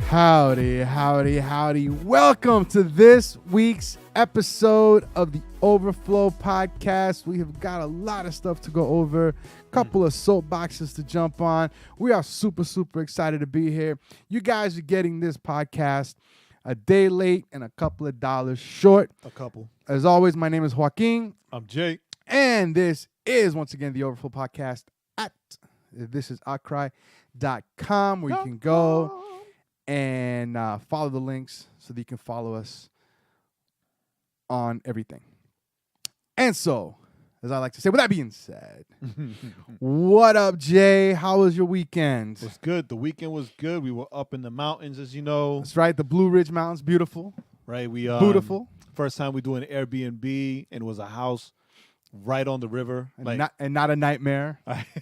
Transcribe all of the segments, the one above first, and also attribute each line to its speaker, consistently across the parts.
Speaker 1: Howdy, howdy, howdy. Welcome to this week's episode of the Overflow Podcast. We have got a lot of stuff to go over, a couple of soapboxes to jump on. We are super, super excited to be here. You guys are getting this podcast a day late and a couple of dollars short.
Speaker 2: A couple.
Speaker 1: As always, my name is Joaquin.
Speaker 2: I'm Jay.
Speaker 1: And this is, once again, the Overflow Podcast at thisisoutcry.com, where you can go and follow the links so that you can follow us on everything. And so, as I like to say, with that being said, what up, Jay? How was your weekend?
Speaker 2: It was good. The weekend was good. We were up in the mountains, as you know.
Speaker 1: That's right. The Blue Ridge Mountains, beautiful.
Speaker 2: Right. We
Speaker 1: beautiful.
Speaker 2: First time we do an Airbnb, and it was a house right on the river,
Speaker 1: and not a nightmare.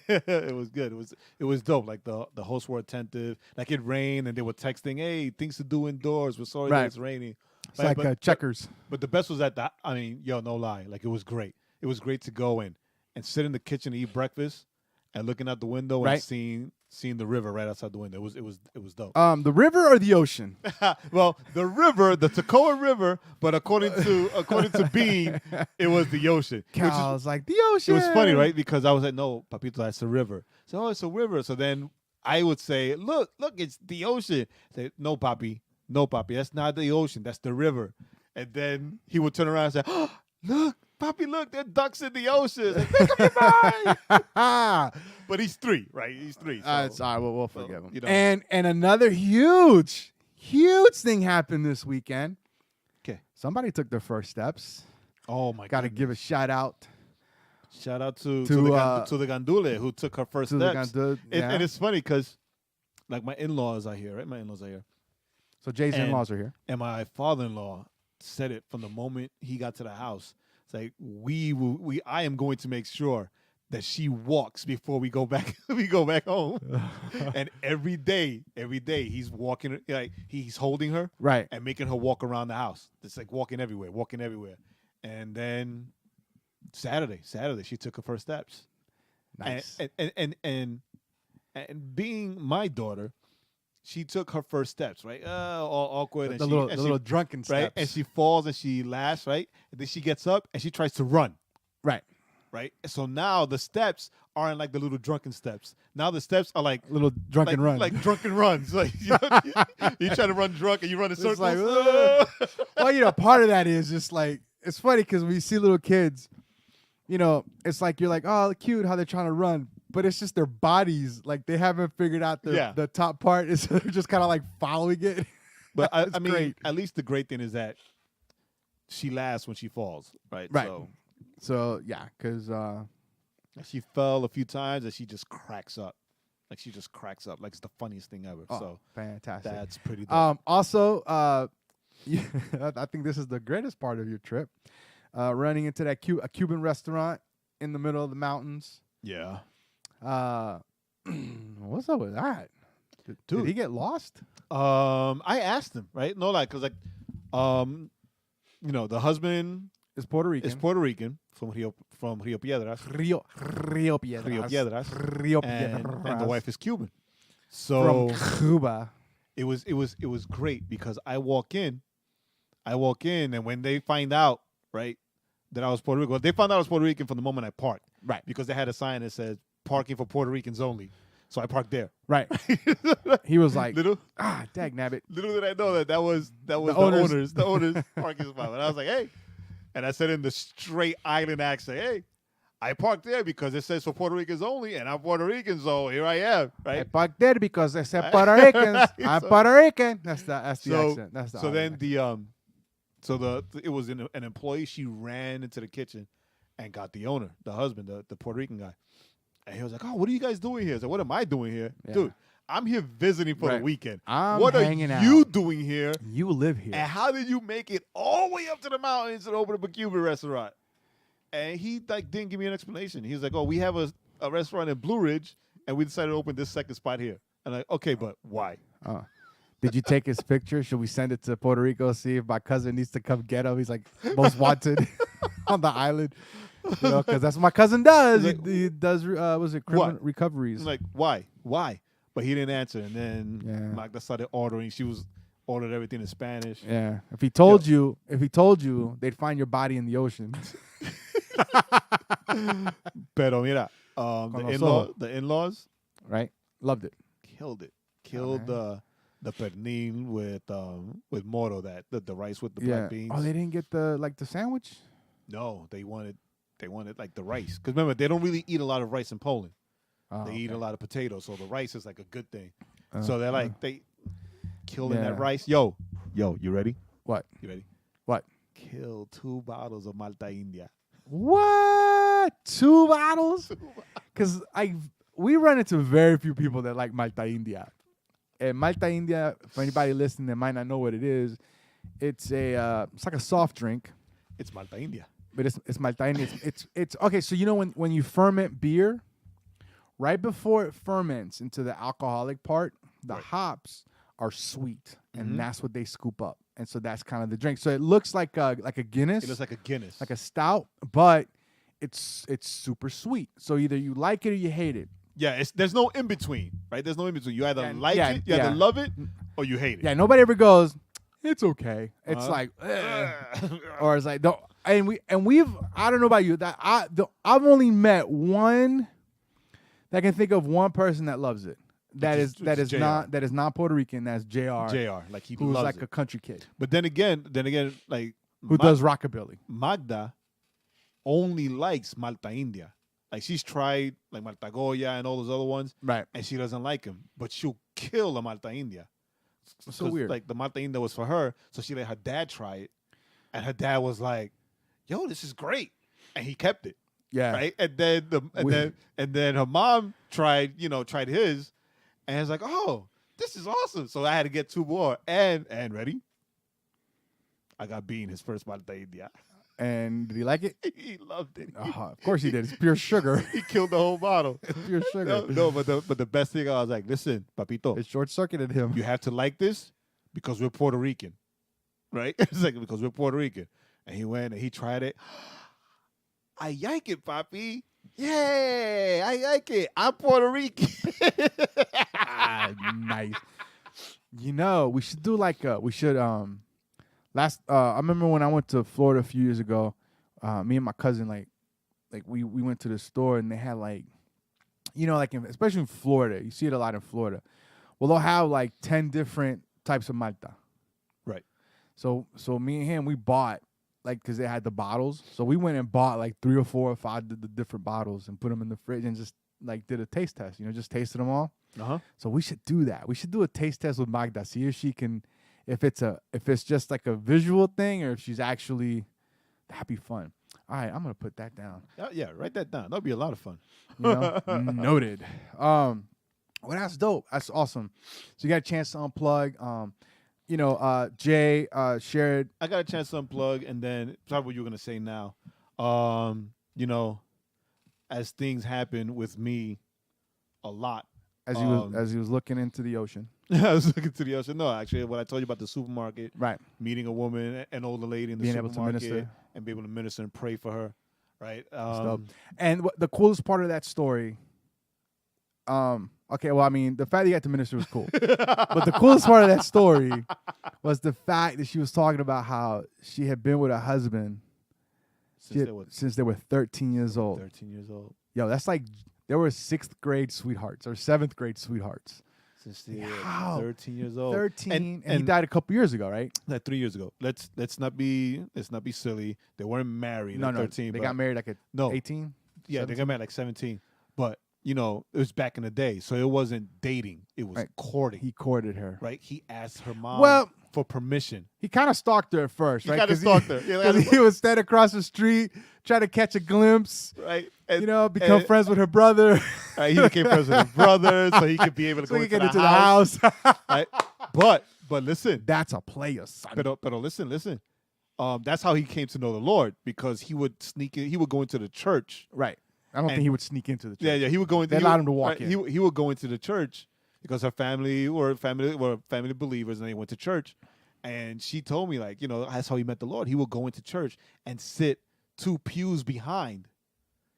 Speaker 2: It was good. It was dope. Like the hosts were attentive. Like it rained, and they were texting, "Hey, things to do indoors. We're sorry that it's raining."
Speaker 1: It's like checkers.
Speaker 2: But the best was no lie. Like it was great. It was great to go in and sit in the kitchen and eat breakfast, and looking out the window and seeing the river right outside the window. It was dope.
Speaker 1: The river or the ocean?
Speaker 2: Well, the river, the Toccoa River, but according to Bean, it was the ocean.
Speaker 1: I was like, the ocean.
Speaker 2: It was funny, right? Because I was like, no, Papito, that's a river. So, it's a river. So then I would say, look, it's the ocean. Say, no, Papi, that's not the ocean. That's the river. And then he would turn around and say, oh, look, Papi, look, there are ducks in the ocean. Like, make up your mind. But he's 3, right? He's 3. So,
Speaker 1: it's all right. We'll forgive him.
Speaker 2: You know.
Speaker 1: And another huge thing happened this weekend.
Speaker 2: Okay.
Speaker 1: Somebody took their first steps.
Speaker 2: Oh, my God.
Speaker 1: Got to give a shout out.
Speaker 2: Shout out to the Gandule who took her first steps. And it's funny because, like, my in-laws are here, right? My in-laws are here.
Speaker 1: So Jay's in-laws are here.
Speaker 2: And my father-in-law said it from the moment he got to the house. It's like, I am going to make sure that she walks before we go back home. And every day he's walking, like he's holding her
Speaker 1: right
Speaker 2: and making her walk around the house. It's like walking everywhere. And then Saturday she took her first steps.
Speaker 1: Nice.
Speaker 2: And being my daughter, she took her first steps, right? All awkward.
Speaker 1: The little drunken steps.
Speaker 2: Right? And she falls and she laughs, right? And then she gets up and she tries to run. Right? So now the steps aren't like the little drunken steps. Now the steps are like
Speaker 1: little drunken runs.
Speaker 2: Like drunken runs. Like you try to run drunk and you run in circles.
Speaker 1: Like, well, part of that is just like, it's funny because we see little kids, it's like you're like, oh, cute how they're trying to run. But it's just their bodies. Like they haven't figured out the top part. Is they're just kind of like following it.
Speaker 2: But I mean, great. At least the great thing is that she laughs when she falls. Right.
Speaker 1: So yeah, because
Speaker 2: she fell a few times and she just cracks up. Like it's the funniest thing ever.
Speaker 1: Oh,
Speaker 2: so
Speaker 1: fantastic.
Speaker 2: That's pretty dope.
Speaker 1: Also, I think this is the greatest part of your trip. Running into a Cuban restaurant in the middle of the mountains.
Speaker 2: Yeah.
Speaker 1: What's up with that? Did he get lost?
Speaker 2: I asked him, right? No, like, cause like, the husband
Speaker 1: is Puerto Rican
Speaker 2: from Rio Piedras.
Speaker 1: Rio Piedras.
Speaker 2: And the wife is Cuban. So
Speaker 1: from Cuba.
Speaker 2: It was great because I walk in, and when they find out, right, that I was Puerto Rican, they found out I was Puerto Rican from the moment I parked,
Speaker 1: right?
Speaker 2: Because they had a sign that said "Parking for Puerto Ricans only." So I parked there.
Speaker 1: Right. He was like, dag nabbit.
Speaker 2: Little did I know that was the owners parking spot. And I was like, hey. And I said in the straight island accent, hey, I parked there because it says for Puerto Ricans only, and I'm Puerto Rican, so here I am. Right.
Speaker 1: I parked there because it said Puerto Ricans. I'm Puerto Rican. That's the accent. That's the
Speaker 2: so then accent. It was an employee. She ran into the kitchen and got the owner, the husband, the Puerto Rican guy. And he was like, oh, what are you guys doing here? I said, what am I doing here? Yeah. Dude, I'm here visiting for the weekend. What are you doing here?
Speaker 1: You live here.
Speaker 2: And how did you make it all the way up to the mountains and open up a Cuban restaurant? And he didn't give me an explanation. He was like, oh, we have a restaurant in Blue Ridge, and we decided to open this second spot here. And I'm like, okay, but why?
Speaker 1: Did you take his picture? Should we send it to Puerto Rico, see if my cousin needs to come get him? He's like most wanted on the island. Because that's what my cousin does. He does, criminal recoveries.
Speaker 2: Like, why? but he didn't answer. And then
Speaker 1: Yeah.
Speaker 2: Magda started ordering. She ordered everything in Spanish.
Speaker 1: Yeah. If he told you, they'd find your body in the ocean.
Speaker 2: Pero mira, the in-laws,
Speaker 1: right? Loved it.
Speaker 2: killed it. Killed the pernil with moro, the rice with the black beans.
Speaker 1: Oh, they didn't get the sandwich?
Speaker 2: No, they wanted like the rice. Because remember, they don't really eat a lot of rice in Poland.
Speaker 1: Oh,
Speaker 2: They eat a lot of potatoes, so the rice is like a good thing.
Speaker 1: Uh,
Speaker 2: So they're like they killing
Speaker 1: Yeah.
Speaker 2: that rice. Yo, you ready?
Speaker 1: What?
Speaker 2: You ready?
Speaker 1: What?
Speaker 2: Kill 2 bottles of Malta India.
Speaker 1: What? 2 bottles? Because we run into very few people that like Malta India. And Malta India, for anybody listening that might not know what it is, it's like a soft drink,
Speaker 2: It's Malta India.
Speaker 1: but it's Malta India. It's okay. So you know when you ferment beer, right before it ferments into the alcoholic part, the
Speaker 2: Right.
Speaker 1: hops are sweet, and
Speaker 2: Mhm.
Speaker 1: that's what they scoop up, and so that's kind of the drink. So it looks like a Guinness,
Speaker 2: It looks like a Guinness.
Speaker 1: like a stout, but it's super sweet. So either you like it or you hate it.
Speaker 2: Yeah, there's no in between, right? There's no in between. You either
Speaker 1: Yeah,
Speaker 2: like
Speaker 1: yeah,
Speaker 2: it, you either
Speaker 1: yeah.
Speaker 2: love it, or you hate it.
Speaker 1: Yeah, nobody ever goes, it's okay. It's
Speaker 2: Uh-huh.
Speaker 1: like, or it's like, don't. And we've I don't know about you, that I've only met one that I can think of one person that loves it. That
Speaker 2: Which is JR.
Speaker 1: is not Puerto Rican. That's JR,
Speaker 2: JR, like he
Speaker 1: who's
Speaker 2: loves
Speaker 1: like
Speaker 2: it.
Speaker 1: a country kid
Speaker 2: But then again, like
Speaker 1: who does rockabilly.
Speaker 2: Magda only likes Malta India. Like she's tried like Malta Goya and all those other ones,
Speaker 1: Right.
Speaker 2: and she doesn't like them. But she'll kill a Malta India.
Speaker 1: So
Speaker 2: 'Cause,
Speaker 1: weird.
Speaker 2: Like the Malta India was for her, so she let her dad try it, and her dad was like, "Yo, this is great," and he kept it.
Speaker 1: Yeah.
Speaker 2: Right, and then her mom tried his, and it's like, "Oh, this is awesome!" So I had to get 2 more, and ready. I got Bean his first Malta India.
Speaker 1: And did he like it?
Speaker 2: He loved it.
Speaker 1: Of course he did. It's pure sugar.
Speaker 2: He killed the whole bottle.
Speaker 1: It's pure sugar.
Speaker 2: No, but the best thing, I was like, listen, papito,
Speaker 1: It short circuited him.
Speaker 2: you have to like this because we're Puerto Rican, right? It's like because we're Puerto Rican, and he went and he tried it. I like it, papi. Yay, I like it. I'm Puerto Rican.
Speaker 1: Nice. You know, we should do like we should I remember when I went to Florida a few years ago, me and my cousin like we went to the store and they had like, you know, like especially in Florida, you see it a lot in Florida. Well, they'll have like 10 different types of Malta.
Speaker 2: Right.
Speaker 1: So me and him, we bought like, because they had the bottles. So we went and bought like 3 or 4 or 5 the different bottles and put them in the fridge and just like did a taste test, you know, just tasted them all.
Speaker 2: Uh-huh.
Speaker 1: So we should do that. We should do a taste test with Magda. See if she can, if it's just like a visual thing or if she's actually, that'd be fun. All right, I'm gonna put that down.
Speaker 2: Yeah, write that down. That'd be a lot of fun.
Speaker 1: You know, noted. Well, that's dope. That's awesome. So you got a chance to unplug. You know, Jay shared.
Speaker 2: I got a chance to unplug, and then probably what you're gonna say now. You know, as things happen with me, a lot.
Speaker 1: As he was looking into the ocean.
Speaker 2: I was looking to the ocean. No, actually, what I told you about the supermarket,
Speaker 1: Right.
Speaker 2: meeting a woman, an older lady in the
Speaker 1: Being able
Speaker 2: supermarket,
Speaker 1: to minister.
Speaker 2: and be able to minister and pray for her, right?
Speaker 1: Stuff. And the coolest part of that story, okay, well, I mean, the fact that you got to minister was cool. But the coolest part of that story was the fact that she was talking about how she had been with her husband since they were 13 years old.
Speaker 2: 13 years old.
Speaker 1: Yo, that's like, they were 6th grade sweethearts or 7th grade sweethearts.
Speaker 2: Since they were
Speaker 1: Wow.
Speaker 2: 13 years old.
Speaker 1: 13, and he died a couple years ago, right?
Speaker 2: Like 3 years ago. Let's not be silly. They weren't married
Speaker 1: No,
Speaker 2: at 13.
Speaker 1: they
Speaker 2: but-
Speaker 1: got married like at
Speaker 2: No.
Speaker 1: 18?
Speaker 2: Yeah,
Speaker 1: 17?
Speaker 2: they got married like 17. But, you know, it was back in the day. So it wasn't dating. It was
Speaker 1: Right.
Speaker 2: courting.
Speaker 1: He courted her.
Speaker 2: Right? He asked her mom
Speaker 1: Well,
Speaker 2: for permission.
Speaker 1: he kind of stalked her at first,
Speaker 2: He
Speaker 1: right?
Speaker 2: kinda
Speaker 1: 'Cause
Speaker 2: stalked her. Yeah,
Speaker 1: Because he would stand across the street, try to catch a glimpse,
Speaker 2: Right?
Speaker 1: you know, become friends with her brother.
Speaker 2: He became friends with her brother so he could be able to
Speaker 1: so
Speaker 2: go
Speaker 1: he
Speaker 2: into
Speaker 1: get
Speaker 2: the
Speaker 1: into
Speaker 2: house.
Speaker 1: the house.
Speaker 2: Right? But listen.
Speaker 1: That's a player, son.
Speaker 2: But listen. That's how he came to know the Lord, because he would sneak in. He would go into the church.
Speaker 1: Right. I don't think he would sneak into the church.
Speaker 2: Yeah. He would go into.
Speaker 1: They allowed him to walk in.
Speaker 2: He would go into the church because her family were family believers, and they went to church. And she told me, like, you know, that's how he met the Lord. He would go into church and sit 2 pews behind,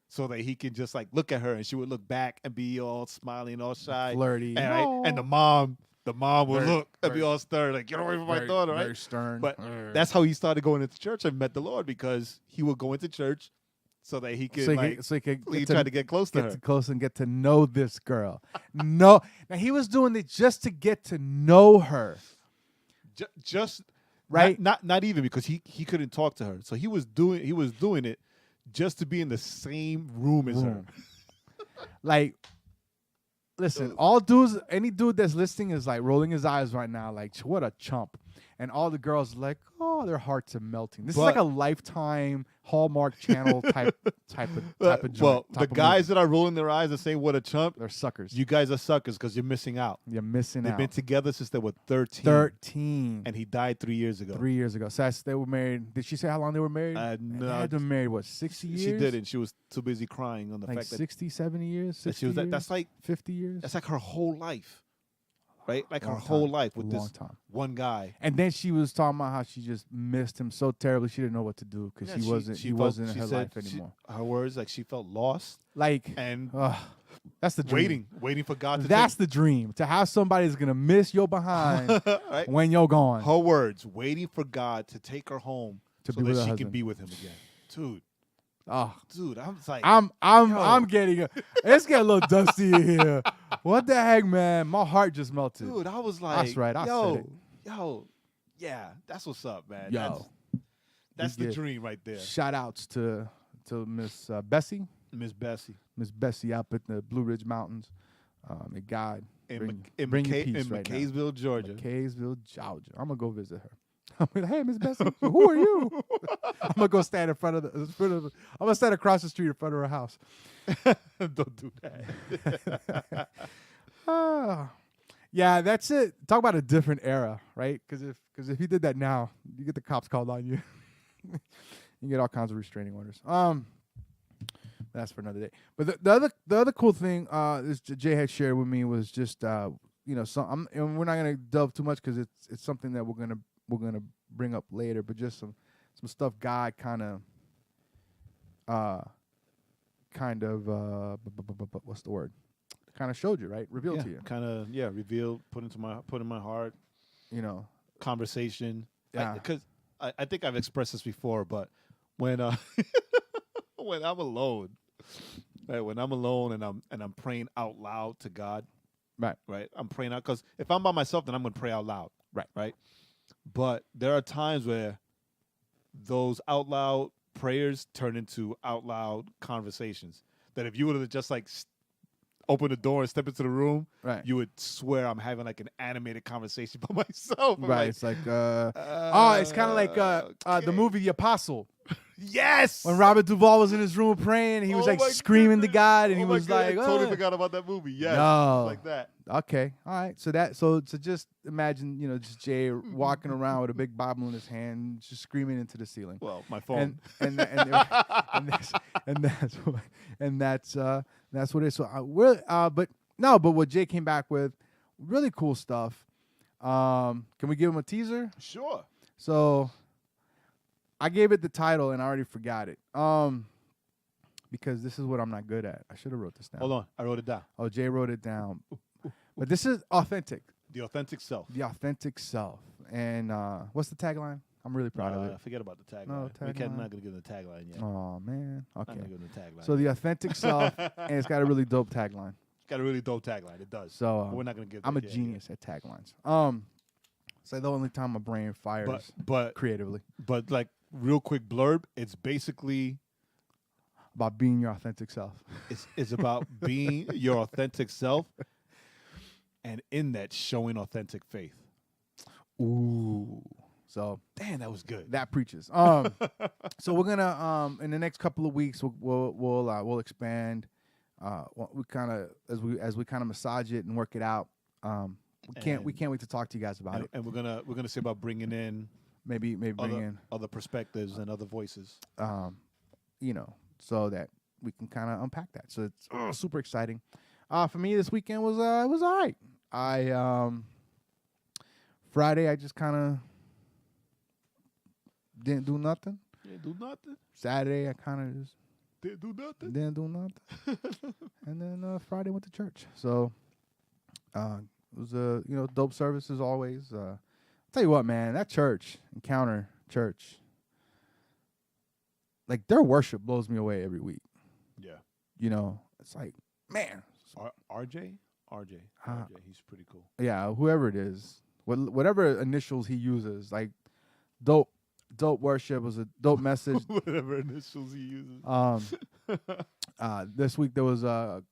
Speaker 2: so that he can just like look at her, and she would look back and be all smiling, all shy,
Speaker 1: flirty.
Speaker 2: and, right? And the mom would look and be
Speaker 1: very-
Speaker 2: all stern, like, get away from my daughter, right?
Speaker 1: Very stern.
Speaker 2: But that's how he started going into church and met the Lord, because he would go into church so that he could
Speaker 1: he
Speaker 2: try to get close to her.
Speaker 1: Get close and get to know this girl. No, now he was doing it just to get to know her.
Speaker 2: Just
Speaker 1: right,
Speaker 2: not even because he couldn't talk to her, so he was doing it just to be in the same room as her.
Speaker 1: Like, listen, all dudes, any dude that's listening is like rolling his eyes right now, like, what a chump. And all the girls are like, oh, their hearts are melting. This is like a Lifetime Hallmark Channel type of joint.
Speaker 2: Well, the guys that are rolling their eyes and saying what a chump,
Speaker 1: they're suckers.
Speaker 2: You guys are suckers because you're missing out.
Speaker 1: You're missing out.
Speaker 2: They've been together since they were 13.
Speaker 1: 13.
Speaker 2: And he died 3 years ago.
Speaker 1: 3 years ago. So they were married. Did she say how long they were married?
Speaker 2: No.
Speaker 1: They had been married, what, 60 years?
Speaker 2: She didn't. She was too busy crying on the
Speaker 1: like
Speaker 2: fact that
Speaker 1: 60, 70 years? 60 years?
Speaker 2: That's like
Speaker 1: 50 years?
Speaker 2: That's like her whole life. Right? Like her
Speaker 1: Long
Speaker 2: whole
Speaker 1: time.
Speaker 2: life with
Speaker 1: Long
Speaker 2: this
Speaker 1: time.
Speaker 2: one guy.
Speaker 1: And then she was talking about how she just missed him so terribly she didn't know what to do because he wasn't in her life anymore.
Speaker 2: Her words, like, she felt lost.
Speaker 1: Like,
Speaker 2: and
Speaker 1: that's the dream.
Speaker 2: Waiting for God to
Speaker 1: That's the dream. To have somebody's going to miss your behind
Speaker 2: right?
Speaker 1: when you're gone.
Speaker 2: Her words, waiting for God to take her home
Speaker 1: to
Speaker 2: so
Speaker 1: be with
Speaker 2: that
Speaker 1: her
Speaker 2: she
Speaker 1: husband.
Speaker 2: can be with him again. Dude.
Speaker 1: Oh,
Speaker 2: dude, I'm like,
Speaker 1: I'm getting it's getting a little dusty in here. What the heck, man? My heart just melted.
Speaker 2: Dude, I was like,
Speaker 1: that's right. I said it.
Speaker 2: Yeah, that's what's up, man.
Speaker 1: Yo,
Speaker 2: that's the dream right there.
Speaker 1: Shout outs to Miss Bessie.
Speaker 2: Miss
Speaker 1: Bessie up at the Blue Ridge Mountains. May God bring you peace
Speaker 2: in
Speaker 1: right
Speaker 2: McKaysville,
Speaker 1: now.
Speaker 2: Georgia.
Speaker 1: McKaysville, Georgia. I'm gonna go visit her. I'm like, hey, Miss Bessie, who are you? I'm gonna go stand in front of I'm gonna stand across the street in front of her house.
Speaker 2: Don't do that.
Speaker 1: Yeah, that's it. Talk about a different era, right? Because if you did that now, you get the cops called on you. You get all kinds of restraining orders. That's for another day. But the other cool thing is Jay had shared with me was just and we're not gonna delve too much because it's something that we're gonna bring up later. But just some stuff God kind of what's the word? Kind of showed you, right? Revealed to you.
Speaker 2: Kind of revealed, put in my heart.
Speaker 1: Yeah.
Speaker 2: Conversation. Because I think I've expressed this before, but when when I'm alone, right? When I'm alone and I'm praying out loud to God, right? I'm praying out because if I'm by myself, then I'm gonna pray out loud, right? But there are times where those out loud prayers turn into out loud conversations. That if you would have just like open the door and step into the room, you would swear I'm having like an animated conversation by myself.
Speaker 1: Right. Like, it's like it's kind of like the movie The Apostle.
Speaker 2: Yes.
Speaker 1: When Robert Duvall was in his room praying, and he was like screaming to God, and he was like,
Speaker 2: I totally forgot about that movie. Yes.
Speaker 1: No.
Speaker 2: Like that.
Speaker 1: Okay. All right. So just imagine, just Jay walking around with a big Bible in his hand, just screaming into the ceiling.
Speaker 2: Well, my phone.
Speaker 1: And that's what it is. So but what Jay came back with, really cool stuff. Can we give him a teaser?
Speaker 2: Sure.
Speaker 1: So I gave it the title and I already forgot it. Because this is what I'm not good at. I should have wrote this down.
Speaker 2: Hold on. I wrote it down.
Speaker 1: Oh, Jay wrote it down. But this is authentic.
Speaker 2: The authentic self.
Speaker 1: The authentic self. And what's the tagline? I'm really proud of it.
Speaker 2: Forget about the tagline.
Speaker 1: No,
Speaker 2: I'm not going to give them the tagline yet.
Speaker 1: Oh, man. Okay.
Speaker 2: I'm not going to give them the tagline.
Speaker 1: So the authentic self, and it's got a really dope tagline.
Speaker 2: It's got a really dope tagline. It does.
Speaker 1: So
Speaker 2: but we're not going to give
Speaker 1: I'm a genius at taglines. It's like the only time my brain fires
Speaker 2: but
Speaker 1: creatively.
Speaker 2: But like real quick blurb, it's basically
Speaker 1: about being your authentic self.
Speaker 2: It's about being your authentic self, and in that showing authentic faith.
Speaker 1: Ooh. So
Speaker 2: damn, that was good.
Speaker 1: That preaches. So we're gonna in the next couple of weeks we'll expand. We kind of as we kind of massage it and work it out. We can't wait to talk to you guys about it.
Speaker 2: And we're gonna say about bringing in
Speaker 1: maybe bring in
Speaker 2: other perspectives and other voices.
Speaker 1: So that we can kind of unpack that. So it's super exciting. For me, this weekend was all right. Friday I just kind of didn't do nothing.
Speaker 2: Didn't do nothing.
Speaker 1: Saturday I kind of just
Speaker 2: Didn't do nothing.
Speaker 1: Didn't do nothing. And then Friday went to church. So it was a dope service as always. I'll tell you what, man, that church, Encounter Church, like their worship blows me away every week.
Speaker 2: Yeah.
Speaker 1: It's like, man.
Speaker 2: RJ, he's pretty cool.
Speaker 1: Yeah, whoever it is, whatever initials he uses, like dope worship, was a dope message.
Speaker 2: Whatever initials he uses.
Speaker 1: This week there was a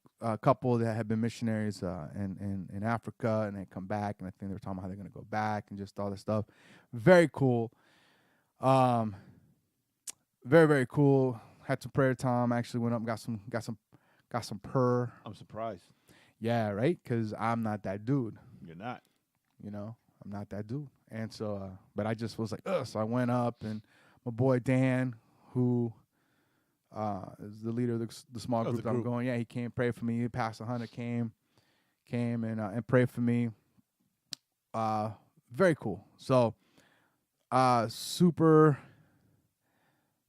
Speaker 1: couple that had been missionaries in Africa, and they come back, and I think they were talking about how they're going to go back and just all this stuff. Very cool. Very, very cool. Had some prayer time. Actually went up and got some prayer.
Speaker 2: I'm surprised.
Speaker 1: Yeah, right? Because I'm not that dude.
Speaker 2: You're not.
Speaker 1: I'm not that dude. And so, but I just was like, ugh. So I went up, and my boy Dan, who is the leader of the small group that I'm going, he came, prayed for me. Pastor Hunter came and prayed for me. Very cool. So, super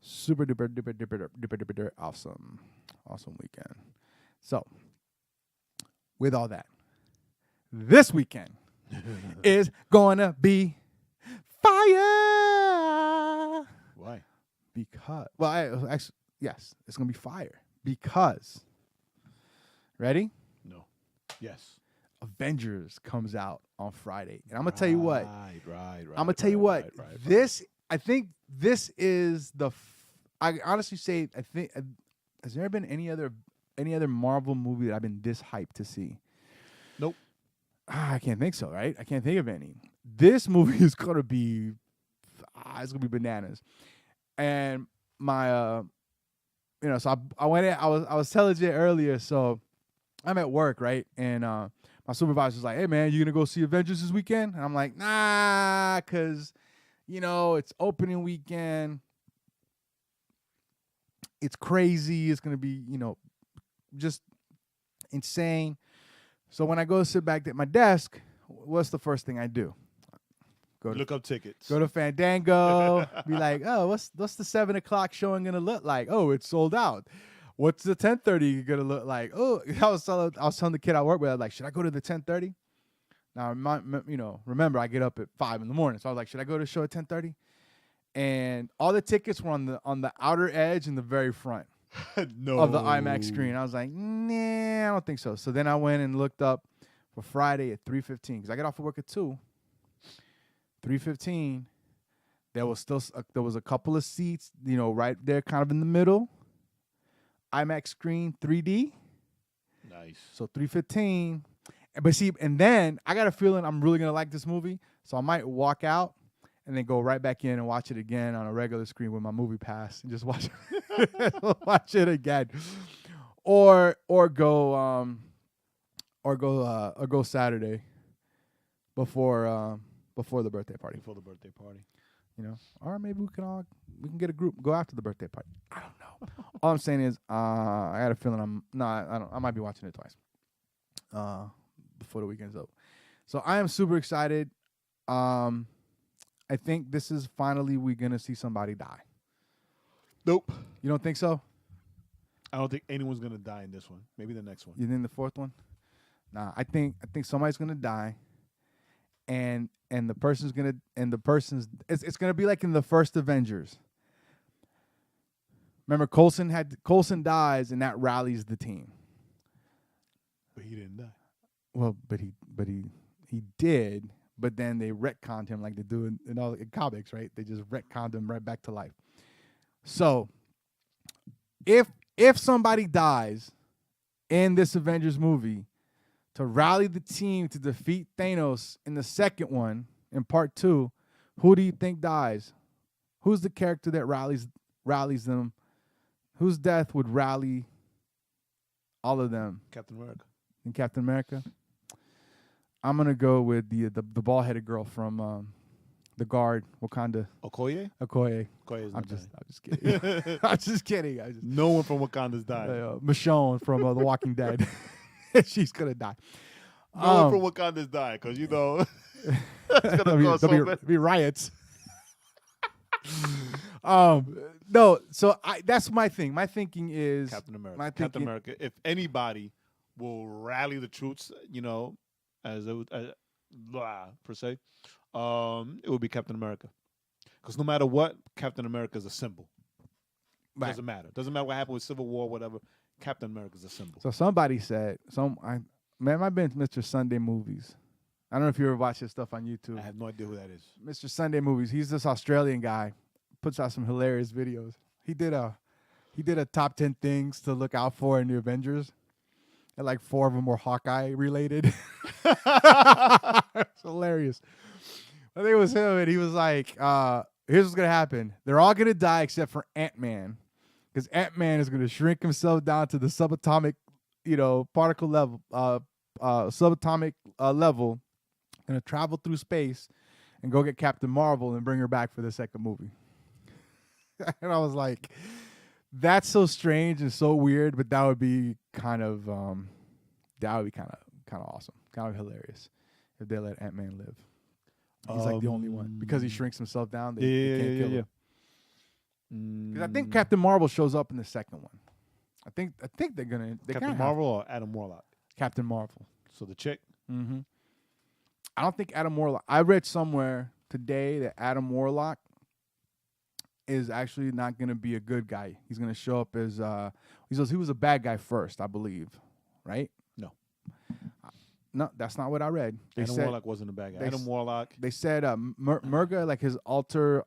Speaker 1: duper awesome weekend. So, with all that, this weekend is gonna be fire.
Speaker 2: Why?
Speaker 1: Because, actually, yes, it's gonna be fire. Because, ready?
Speaker 2: No. Yes.
Speaker 1: Avengers comes out on Friday, and I'm gonna tell you what.
Speaker 2: Right.
Speaker 1: I'm gonna tell you what. I think this is I honestly say, I think, has there been any other Marvel movie that I've been this hyped to see?
Speaker 2: Nope.
Speaker 1: I can't think so, right? I can't think of any. This movie is gonna be, it's gonna be bananas. And my, so I went in. I was telling you earlier. So I'm at work, right? And my supervisor's like, "Hey, man, you gonna go see Avengers this weekend?" And I'm like, "Nah, cause it's opening weekend. It's crazy. It's gonna be, just insane." So when I go sit back at my desk, what's the first thing I do?
Speaker 2: Look up tickets.
Speaker 1: Go to Fandango. Be like, "Oh, what's the 7:00 showing gonna look like? Oh, it's sold out. What's the 10:30 gonna look like?" Oh, I was telling the kid I work with, I was like, "Should I go to the 10:30?" Now, remember I get up at 5 in the morning, so I was like, "Should I go to the show at 10:30?" And all the tickets were on the outer edge and the very front
Speaker 2: No.
Speaker 1: of the IMAX screen. I was like, "Nah, I don't think so." So then I went and looked up for Friday at 3:15 because I get off of work at 2. 3:15. There was a couple of seats, right there, kind of in the middle. IMAX screen, 3D.
Speaker 2: Nice.
Speaker 1: So 3:15. But see, and then I got a feeling I'm really gonna like this movie, so I might walk out and then go right back in and watch it again on a regular screen with my movie pass and just watch it again, or go Saturday before the birthday party.
Speaker 2: Before the birthday party.
Speaker 1: Or maybe we can get a group, go after the birthday party. I don't know. All I'm saying is, I got a feeling I might be watching it twice. Before the weekend's up. So I am super excited. I think this is finally we're gonna see somebody die.
Speaker 2: Nope.
Speaker 1: You don't think so?
Speaker 2: I don't think anyone's gonna die in this one. Maybe the next one.
Speaker 1: You think the fourth one? Nah, I think somebody's gonna die. And it's gonna be like in the first Avengers. Remember, Coulson dies, and that rallies the team.
Speaker 2: But he didn't die.
Speaker 1: Well, but he did. But then they retconned him like they do in all in comics, right? They just retconned him right back to life. So, if somebody dies in this Avengers movie to rally the team to defeat Thanos in the second one, in part 2, who do you think dies? Who's the character that rallies them? Whose death would rally all of them?
Speaker 2: Captain America.
Speaker 1: In Captain America? I'm gonna go with the bald-headed girl from the Guard, Wakanda.
Speaker 2: Okoye?
Speaker 1: Okoye.
Speaker 2: Okoye's
Speaker 1: I'm
Speaker 2: not
Speaker 1: just kidding. I'm just kidding.
Speaker 2: No one from Wakanda's died.
Speaker 1: Michonne from The Walking Dead. She's gonna die.
Speaker 2: No one from Wakanda's died, because that's gonna cause
Speaker 1: there'll be riots. No, so that's my thing. My thinking is
Speaker 2: Captain America.
Speaker 1: My
Speaker 2: Captain
Speaker 1: thinking,
Speaker 2: America. If anybody will rally the troops, as blah, per se, it would be Captain America. Because no matter what, Captain America is a symbol.
Speaker 1: Right.
Speaker 2: Doesn't matter. Doesn't matter what happened with Civil War, whatever. Captain America is a symbol.
Speaker 1: So somebody said, man, I've been to Mr. Sunday Movies. I don't know if you ever watch his stuff on YouTube.
Speaker 2: I have no idea who that is.
Speaker 1: Mr. Sunday Movies. He's this Australian guy. Puts out some hilarious videos. He did a top 10 things to look out for in the Avengers. And like 4 of them were Hawkeye related. It's hilarious. I think it was him, and he was like, here's what's going to happen. They're all going to die except for Ant-Man. Because Ant-Man is going to shrink himself down to the subatomic, particle level, subatomic level, going to travel through space and go get Captain Marvel and bring her back for the second movie. And I was like, that's so strange and so weird, but that would be kind of awesome, kind of hilarious if they let Ant-Man live. He's like the only one because he shrinks himself down. They can't kill him. Because I think Captain Marvel shows up in the second one. I think they're gonna.
Speaker 2: Captain Marvel or Adam Warlock?
Speaker 1: Captain Marvel.
Speaker 2: So the chick.
Speaker 1: Mm-hmm. I don't think Adam Warlock. I read somewhere today that Adam Warlock is actually not going to be a good guy. He's going to show up as he was a bad guy first, I believe, right? No, that's not what I read.
Speaker 2: Adam Warlock wasn't a bad guy. Adam Warlock.
Speaker 1: They said Murga, like his alter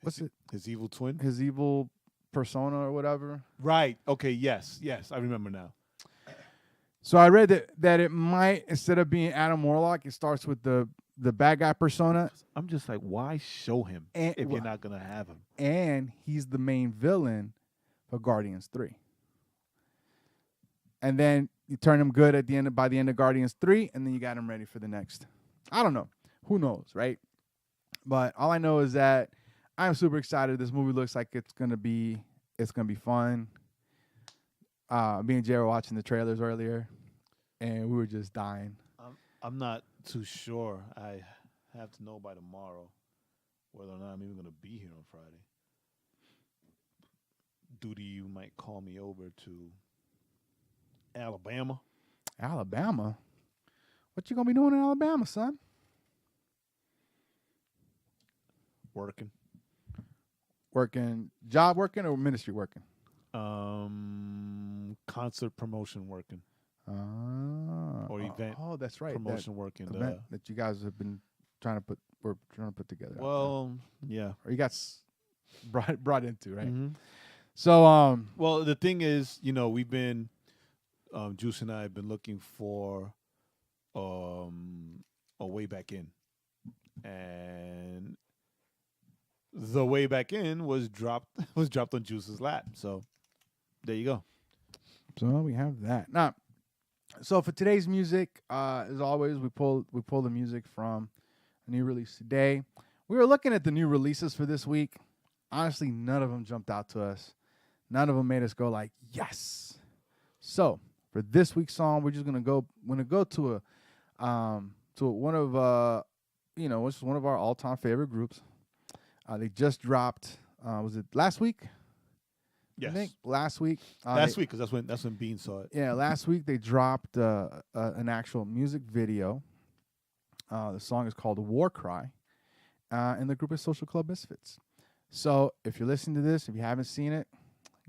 Speaker 1: what's it?
Speaker 2: His evil twin?
Speaker 1: His evil persona or whatever.
Speaker 2: Right. Okay, yes, I remember now.
Speaker 1: So I read that it might, instead of being Adam Warlock, it starts with the bad guy persona.
Speaker 2: I'm just like, why show him if you're not going to have him?
Speaker 1: And he's the main villain for Guardians 3. And then you turn him good by the end of Guardians 3, and then you got him ready for the next. I don't know. Who knows, right? But all I know is that I'm super excited. This movie looks like it's gonna be fun. Me and Jay were watching the trailers earlier, and we were just dying.
Speaker 2: I'm not too sure. I have to know by tomorrow whether or not I'm even going to be here on Friday. Duty, you might call me over to Alabama.
Speaker 1: Alabama? What you going to be doing in Alabama, son?
Speaker 2: Working.
Speaker 1: Job working or ministry working?
Speaker 2: Concert promotion working. Or event.
Speaker 1: Oh, that's right.
Speaker 2: Promotion working.
Speaker 1: Event that you guys have been trying to put together.
Speaker 2: Well, yeah.
Speaker 1: Or you got brought into, right?
Speaker 2: Mm-hmm.
Speaker 1: So,
Speaker 2: well, the thing is, we've been, Juice and I have been looking for, a way back in, and the way back in was dropped on Juice's lap. So, there you go.
Speaker 1: So we have that now. So for today's music, as always, we pull the music from a new release today. We were looking at the new releases for this week. Honestly, none of them jumped out to us. None of them made us go like, yes. So for this week's song, we're just gonna go to one of which is one of our all-time favorite groups. They just dropped. Was it last week?
Speaker 2: Yes.
Speaker 1: I think last week.
Speaker 2: Last week, because that's when Bean saw it.
Speaker 1: Yeah, last week they dropped an actual music video. The song is called "War Cry," and the group is Social Club Misfits. So if you're listening to this, if you haven't seen it,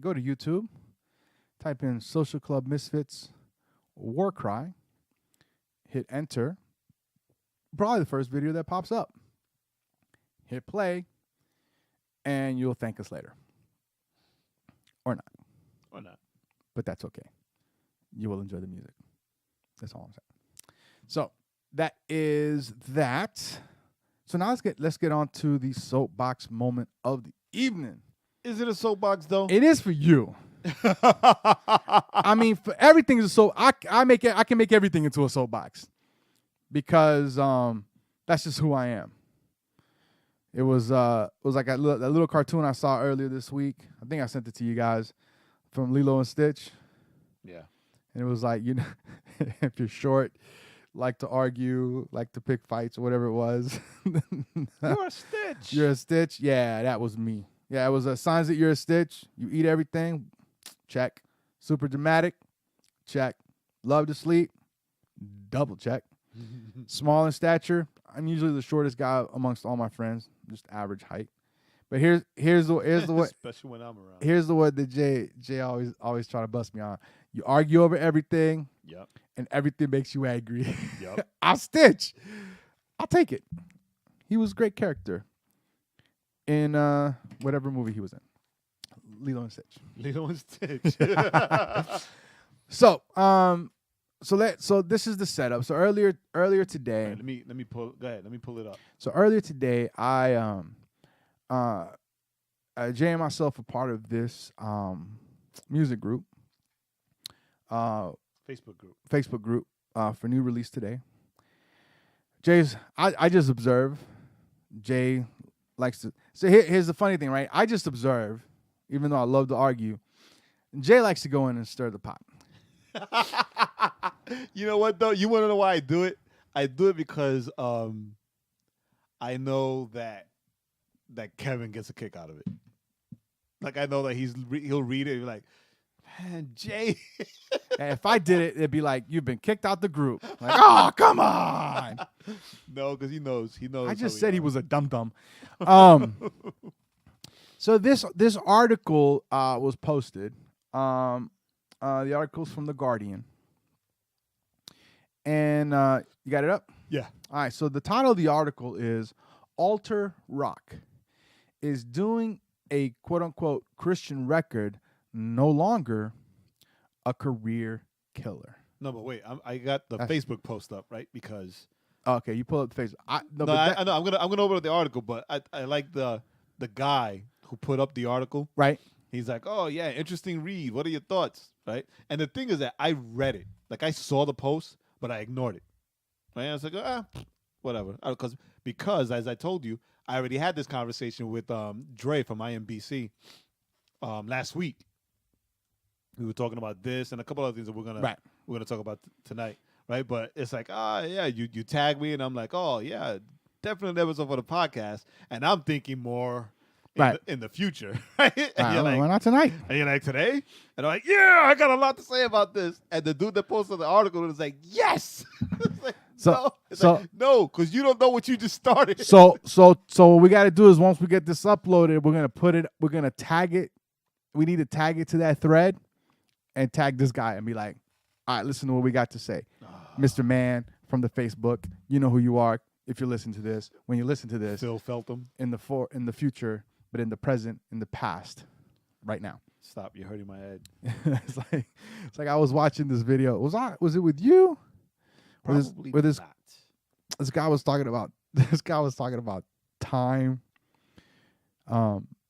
Speaker 1: go to YouTube, type in Social Club Misfits War Cry, hit enter. Probably the first video that pops up. Hit play, and you'll thank us later. Or not. But that's okay. You will enjoy the music. That's all I'm saying. So that is that. So now let's get on to the soapbox moment of the evening.
Speaker 2: Is it a soapbox though?
Speaker 1: It is for you. I mean, for everything is a soap. I can make everything into a soapbox because that's just who I am. It was like that little cartoon I saw earlier this week. I think I sent it to you guys from Lilo and Stitch.
Speaker 2: Yeah.
Speaker 1: And it was like, if you're short, like to argue, like to pick fights or whatever it was.
Speaker 2: You're a Stitch.
Speaker 1: You're a Stitch? Yeah, that was me. Yeah, it was signs that you're a Stitch. You eat everything? Check. Super dramatic? Check. Love to sleep? Double check. Small in stature? I'm usually the shortest guy amongst all my friends, just average height. But here's the one.
Speaker 2: Especially when I'm around.
Speaker 1: Here's the one that Jay always try to bust me on. You argue over everything.
Speaker 2: Yep.
Speaker 1: And everything makes you angry.
Speaker 2: Yep.
Speaker 1: I'll Stitch. I'll take it. He was a great character in whatever movie he was in. Lilo and Stitch.
Speaker 2: Lilo and Stitch.
Speaker 1: So this is the setup. So earlier today.
Speaker 2: Right, let me pull. Go ahead. Let me pull it up.
Speaker 1: So earlier today, Jay and myself are part of this music group. Facebook group for new release today. I just observe. Jay likes to. So here's the funny thing, right? I just observe, even though I love to argue. Jay likes to go in and stir the pot.
Speaker 2: You know what though? You want to know why I do it? I do it because I know that Kevin gets a kick out of it. Like I know that he'll read it and be like, man, Jay.
Speaker 1: And if I did it, it'd be like, you've been kicked out the group. Like, oh, come on.
Speaker 2: No, because he knows.
Speaker 1: I just said he was a dum-dum. So this article was posted. The article's from The Guardian. And you got it up?
Speaker 2: Yeah.
Speaker 1: All right, so the title of the article is Alter Rock is doing a quote-unquote Christian record no longer a career killer.
Speaker 2: No, but wait, I got the Facebook post up, right? Because
Speaker 1: okay, you pull up the Facebook.
Speaker 2: I know I'm gonna open up the article, but I like the guy who put up the article.
Speaker 1: Right.
Speaker 2: He's like, oh yeah, interesting read. What are your thoughts? Right. And the thing is that I read it, like I saw the post, but I ignored it. Right. I was like, whatever, because as I told you, I already had this conversation with Dre from IMBC last week. We were talking about this and a couple other things that we're gonna talk about tonight, right? But it's like, yeah, you tag me and I'm like, oh yeah, definitely an episode for the podcast, and I'm thinking more in the future, right? And you're like,
Speaker 1: why not tonight?
Speaker 2: And you're like, today? And I'm like, yeah, I got a lot to say about this. And the dude that posted the article was like, yes. It's like, no, because you don't know what you just started.
Speaker 1: So what we got to do is once we get this uploaded, we're gonna tag it. We need to tag it to that thread and tag this guy and be like, all right, listen to what we got to say. Mr. Man from the Facebook, you know who you are if you listen to this. When you listen to this,
Speaker 2: Phil Feltham.
Speaker 1: In the future, but in the present, in the past, right now.
Speaker 2: Stop, you're hurting my head.
Speaker 1: It's like I was watching this video. Was it with you?
Speaker 2: Probably
Speaker 1: this
Speaker 2: not.
Speaker 1: This guy was talking about time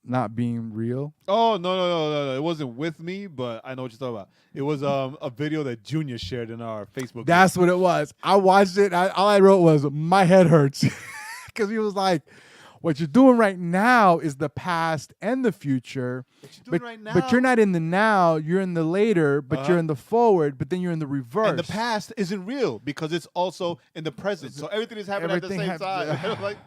Speaker 1: not being real.
Speaker 2: Oh, no. It wasn't with me, but I know what you're talking about. It was a video that Junior shared in our Facebook
Speaker 1: That's
Speaker 2: group.
Speaker 1: what it was. I watched it. All I wrote was, my head hurts. Because he was like, what you're doing right now is the past and the future.
Speaker 2: What you're doing right now.
Speaker 1: But you're not in the now. You're in the later, but you're in the forward, but then you're in the reverse.
Speaker 2: And the past isn't real because it's also in the present. So everything is happening at the same time. Like,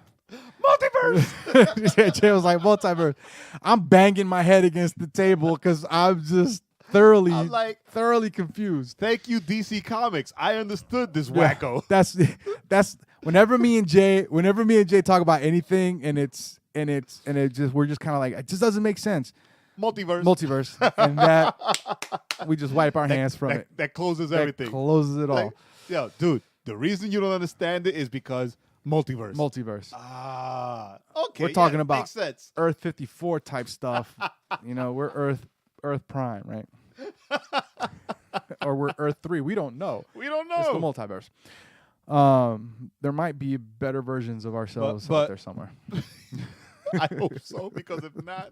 Speaker 2: multiverse.
Speaker 1: Jay was like, multiverse. I'm banging my head against the table because I'm just thoroughly confused.
Speaker 2: Thank you, DC Comics. I understood this wacko.
Speaker 1: That's whenever me and Jay talk about anything and we're just kind of like, it just doesn't make sense. Multiverse. And that we just wipe our hands from it.
Speaker 2: That closes everything.
Speaker 1: That closes it all.
Speaker 2: Yo, dude, the reason you don't understand it is because multiverse. Okay.
Speaker 1: We're talking about
Speaker 2: makes sense.
Speaker 1: Earth 54 type stuff. We're Earth Prime, right? Or we're Earth 3. We don't know. It's the multiverse. There might be better versions of ourselves out there somewhere.
Speaker 2: I hope so, because if not,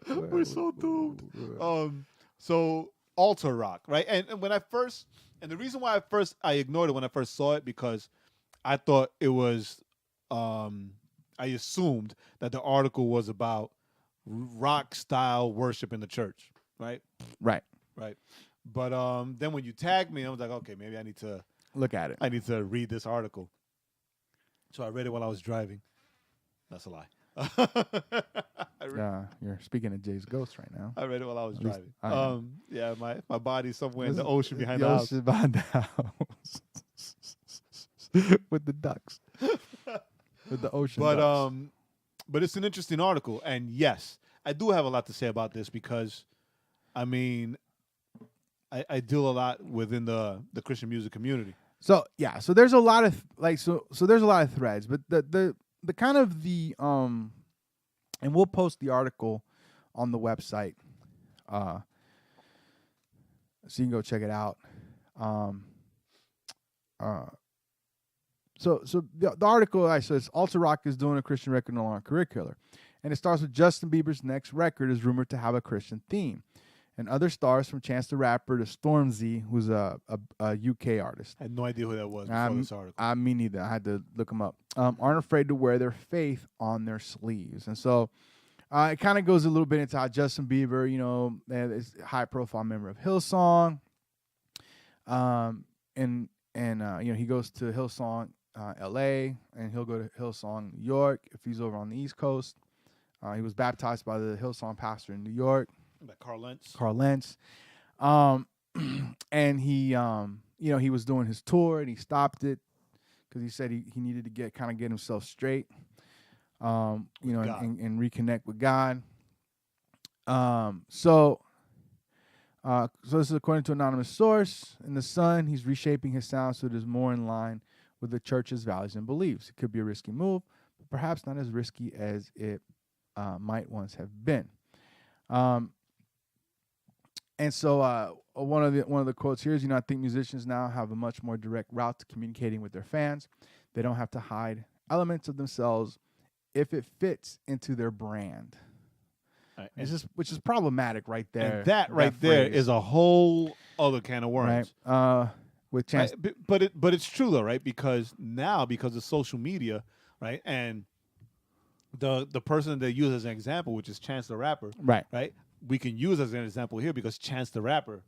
Speaker 2: we're so doomed. So alter rock, right? And the reason why I ignored it when I first saw it, because I thought it was, I assumed that the article was about rock style worship in the church, right?
Speaker 1: Right.
Speaker 2: But then when you tagged me, I was like, okay, maybe I need to
Speaker 1: Look at it.
Speaker 2: I need to read this article. So I read it while I was driving. That's a lie.
Speaker 1: You're speaking of Jay's ghost right now.
Speaker 2: I read it while I was
Speaker 1: At least
Speaker 2: driving. Yeah, my body's somewhere in the ocean behind
Speaker 1: the
Speaker 2: the
Speaker 1: ocean
Speaker 2: house.
Speaker 1: behind the house. With the ducks. With the ocean ducks.
Speaker 2: But it's an interesting article, and yes, I do have a lot to say about this because, I mean, I deal a lot within the Christian music community.
Speaker 1: So yeah, so there's a lot of so there's a lot of threads, but the kind of the and we'll post the article on the website, so you can go check it out. So the article says Alter Rock is doing a Christian record no longer curricular, and it starts with Justin Bieber's next record is rumored to have a Christian theme, and other stars from Chance the Rapper to Stormzy, who's a UK artist.
Speaker 2: I had no idea who that was before this article.
Speaker 1: Me neither. I had to look them up. Aren't afraid to wear their faith on their sleeves, and so it kind of goes a little bit into how Justin Bieber, is a high-profile member of Hillsong, and he goes to Hillsong L.A. and he'll go to Hillsong New York if he's over on the East Coast. He was baptized by the Hillsong pastor in New York.
Speaker 2: Carl Lentz.
Speaker 1: And he, he was doing his tour and he stopped it because he said he needed to get himself straight, and reconnect with God. So this is according to an anonymous source. In The Sun, he's reshaping his sound so it is more in line with the church's values and beliefs. It could be a risky move, but perhaps not as risky as it might once have been. And so one of the quotes here is, I think musicians now have a much more direct route to communicating with their fans. They don't have to hide elements of themselves if it fits into their brand. Right. Which is problematic right there.
Speaker 2: And that right there is a whole other can of worms.
Speaker 1: Right. With Chance.
Speaker 2: Right. But it's true though, right? Because of social media, right? And the person they use as an example, which is Chance the Rapper, right? We can use as an example here because Chance the Rapper,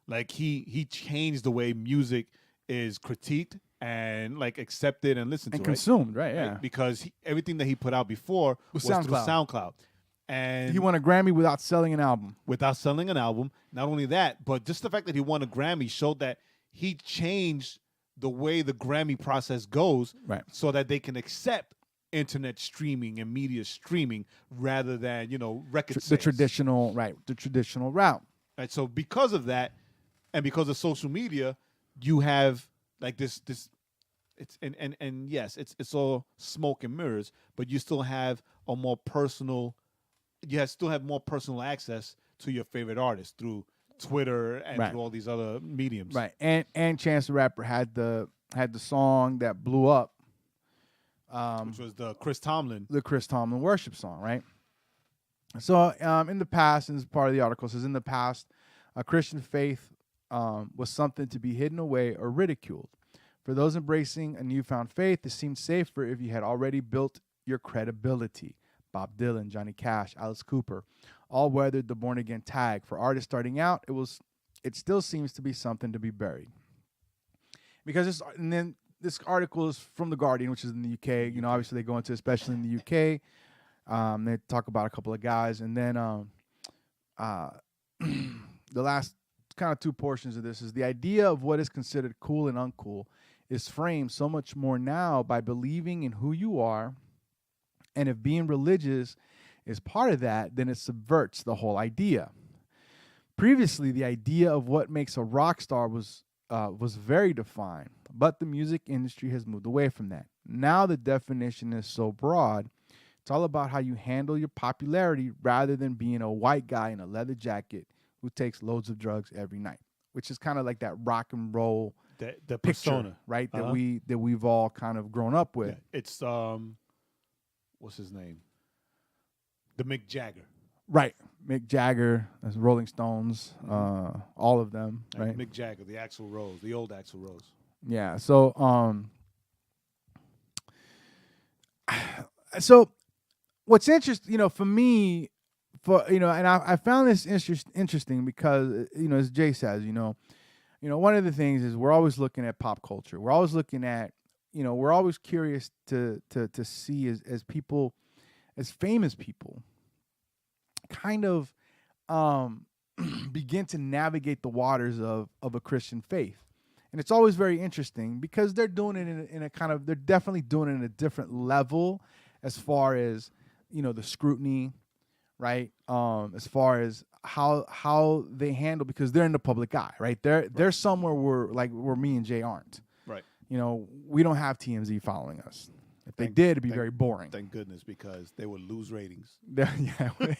Speaker 2: like he changed the way music is critiqued and like accepted and listened
Speaker 1: and
Speaker 2: to,
Speaker 1: consumed, right? Yeah,
Speaker 2: right? Because everything that he put out before was through SoundCloud, and
Speaker 1: he won a Grammy without selling an album.
Speaker 2: Not only that, but just the fact that he won a Grammy showed that he changed the way the Grammy process goes,
Speaker 1: right? So
Speaker 2: that they can accept internet streaming and media streaming rather than record sales.
Speaker 1: The traditional route.
Speaker 2: Right. So because of that, and because of social media, you have like this. It's and yes, it's all smoke and mirrors, but you still have a more personal. Still have more personal access to your favorite artist through Twitter and through all these other mediums.
Speaker 1: Right. And Chance the Rapper had the song that blew up.
Speaker 2: Which was the Chris Tomlin
Speaker 1: worship song, right? So in the past, and this is part of the article, says in the past, a Christian faith was something to be hidden away or ridiculed. For those embracing a newfound faith, it seemed safer if you had already built your credibility. Bob Dylan, Johnny Cash, Alice Cooper, all weathered the born-again tag. For artists starting out, it still seems to be something to be buried. Because this article is from The Guardian, which is in the UK. Obviously they go into, especially in the UK. They talk about a couple of guys. And then the last kind of two portions of this is the idea of what is considered cool and uncool is framed so much more now by believing in who you are. And if being religious is part of that, then it subverts the whole idea. Previously, the idea of what makes a rock star was very defined, but the music industry has moved away from that. Now the definition is so broad, it's all about how you handle your popularity rather than being a white guy in a leather jacket who takes loads of drugs every night, which is kind of like that rock and roll
Speaker 2: the
Speaker 1: picture,
Speaker 2: persona,
Speaker 1: right? That we've all kind of grown up with.
Speaker 2: Yeah. It's what's his name? The Mick Jagger.
Speaker 1: Right. Mick Jagger, Rolling Stones, all of them, right?
Speaker 2: Mick Jagger, the Axl Rose, the old Axl Rose.
Speaker 1: Yeah. So, so what's interesting, for me, and I found this interesting because, as Jay says, one of the things is we're always looking at pop culture. We're always looking at, we're always curious to see as people, as famous people, kind of begin to navigate the waters of a Christian faith. And it's always very interesting because they're doing it in a kind of, they're definitely doing it in a different level as far as, the scrutiny, right? As far as how they handle, because they're in the public eye, right? They're somewhere where me and Jay aren't.
Speaker 2: Right.
Speaker 1: We don't have TMZ following us. If they did, it'd be very boring.
Speaker 2: Thank goodness, because they would lose ratings.
Speaker 1: Yeah, we're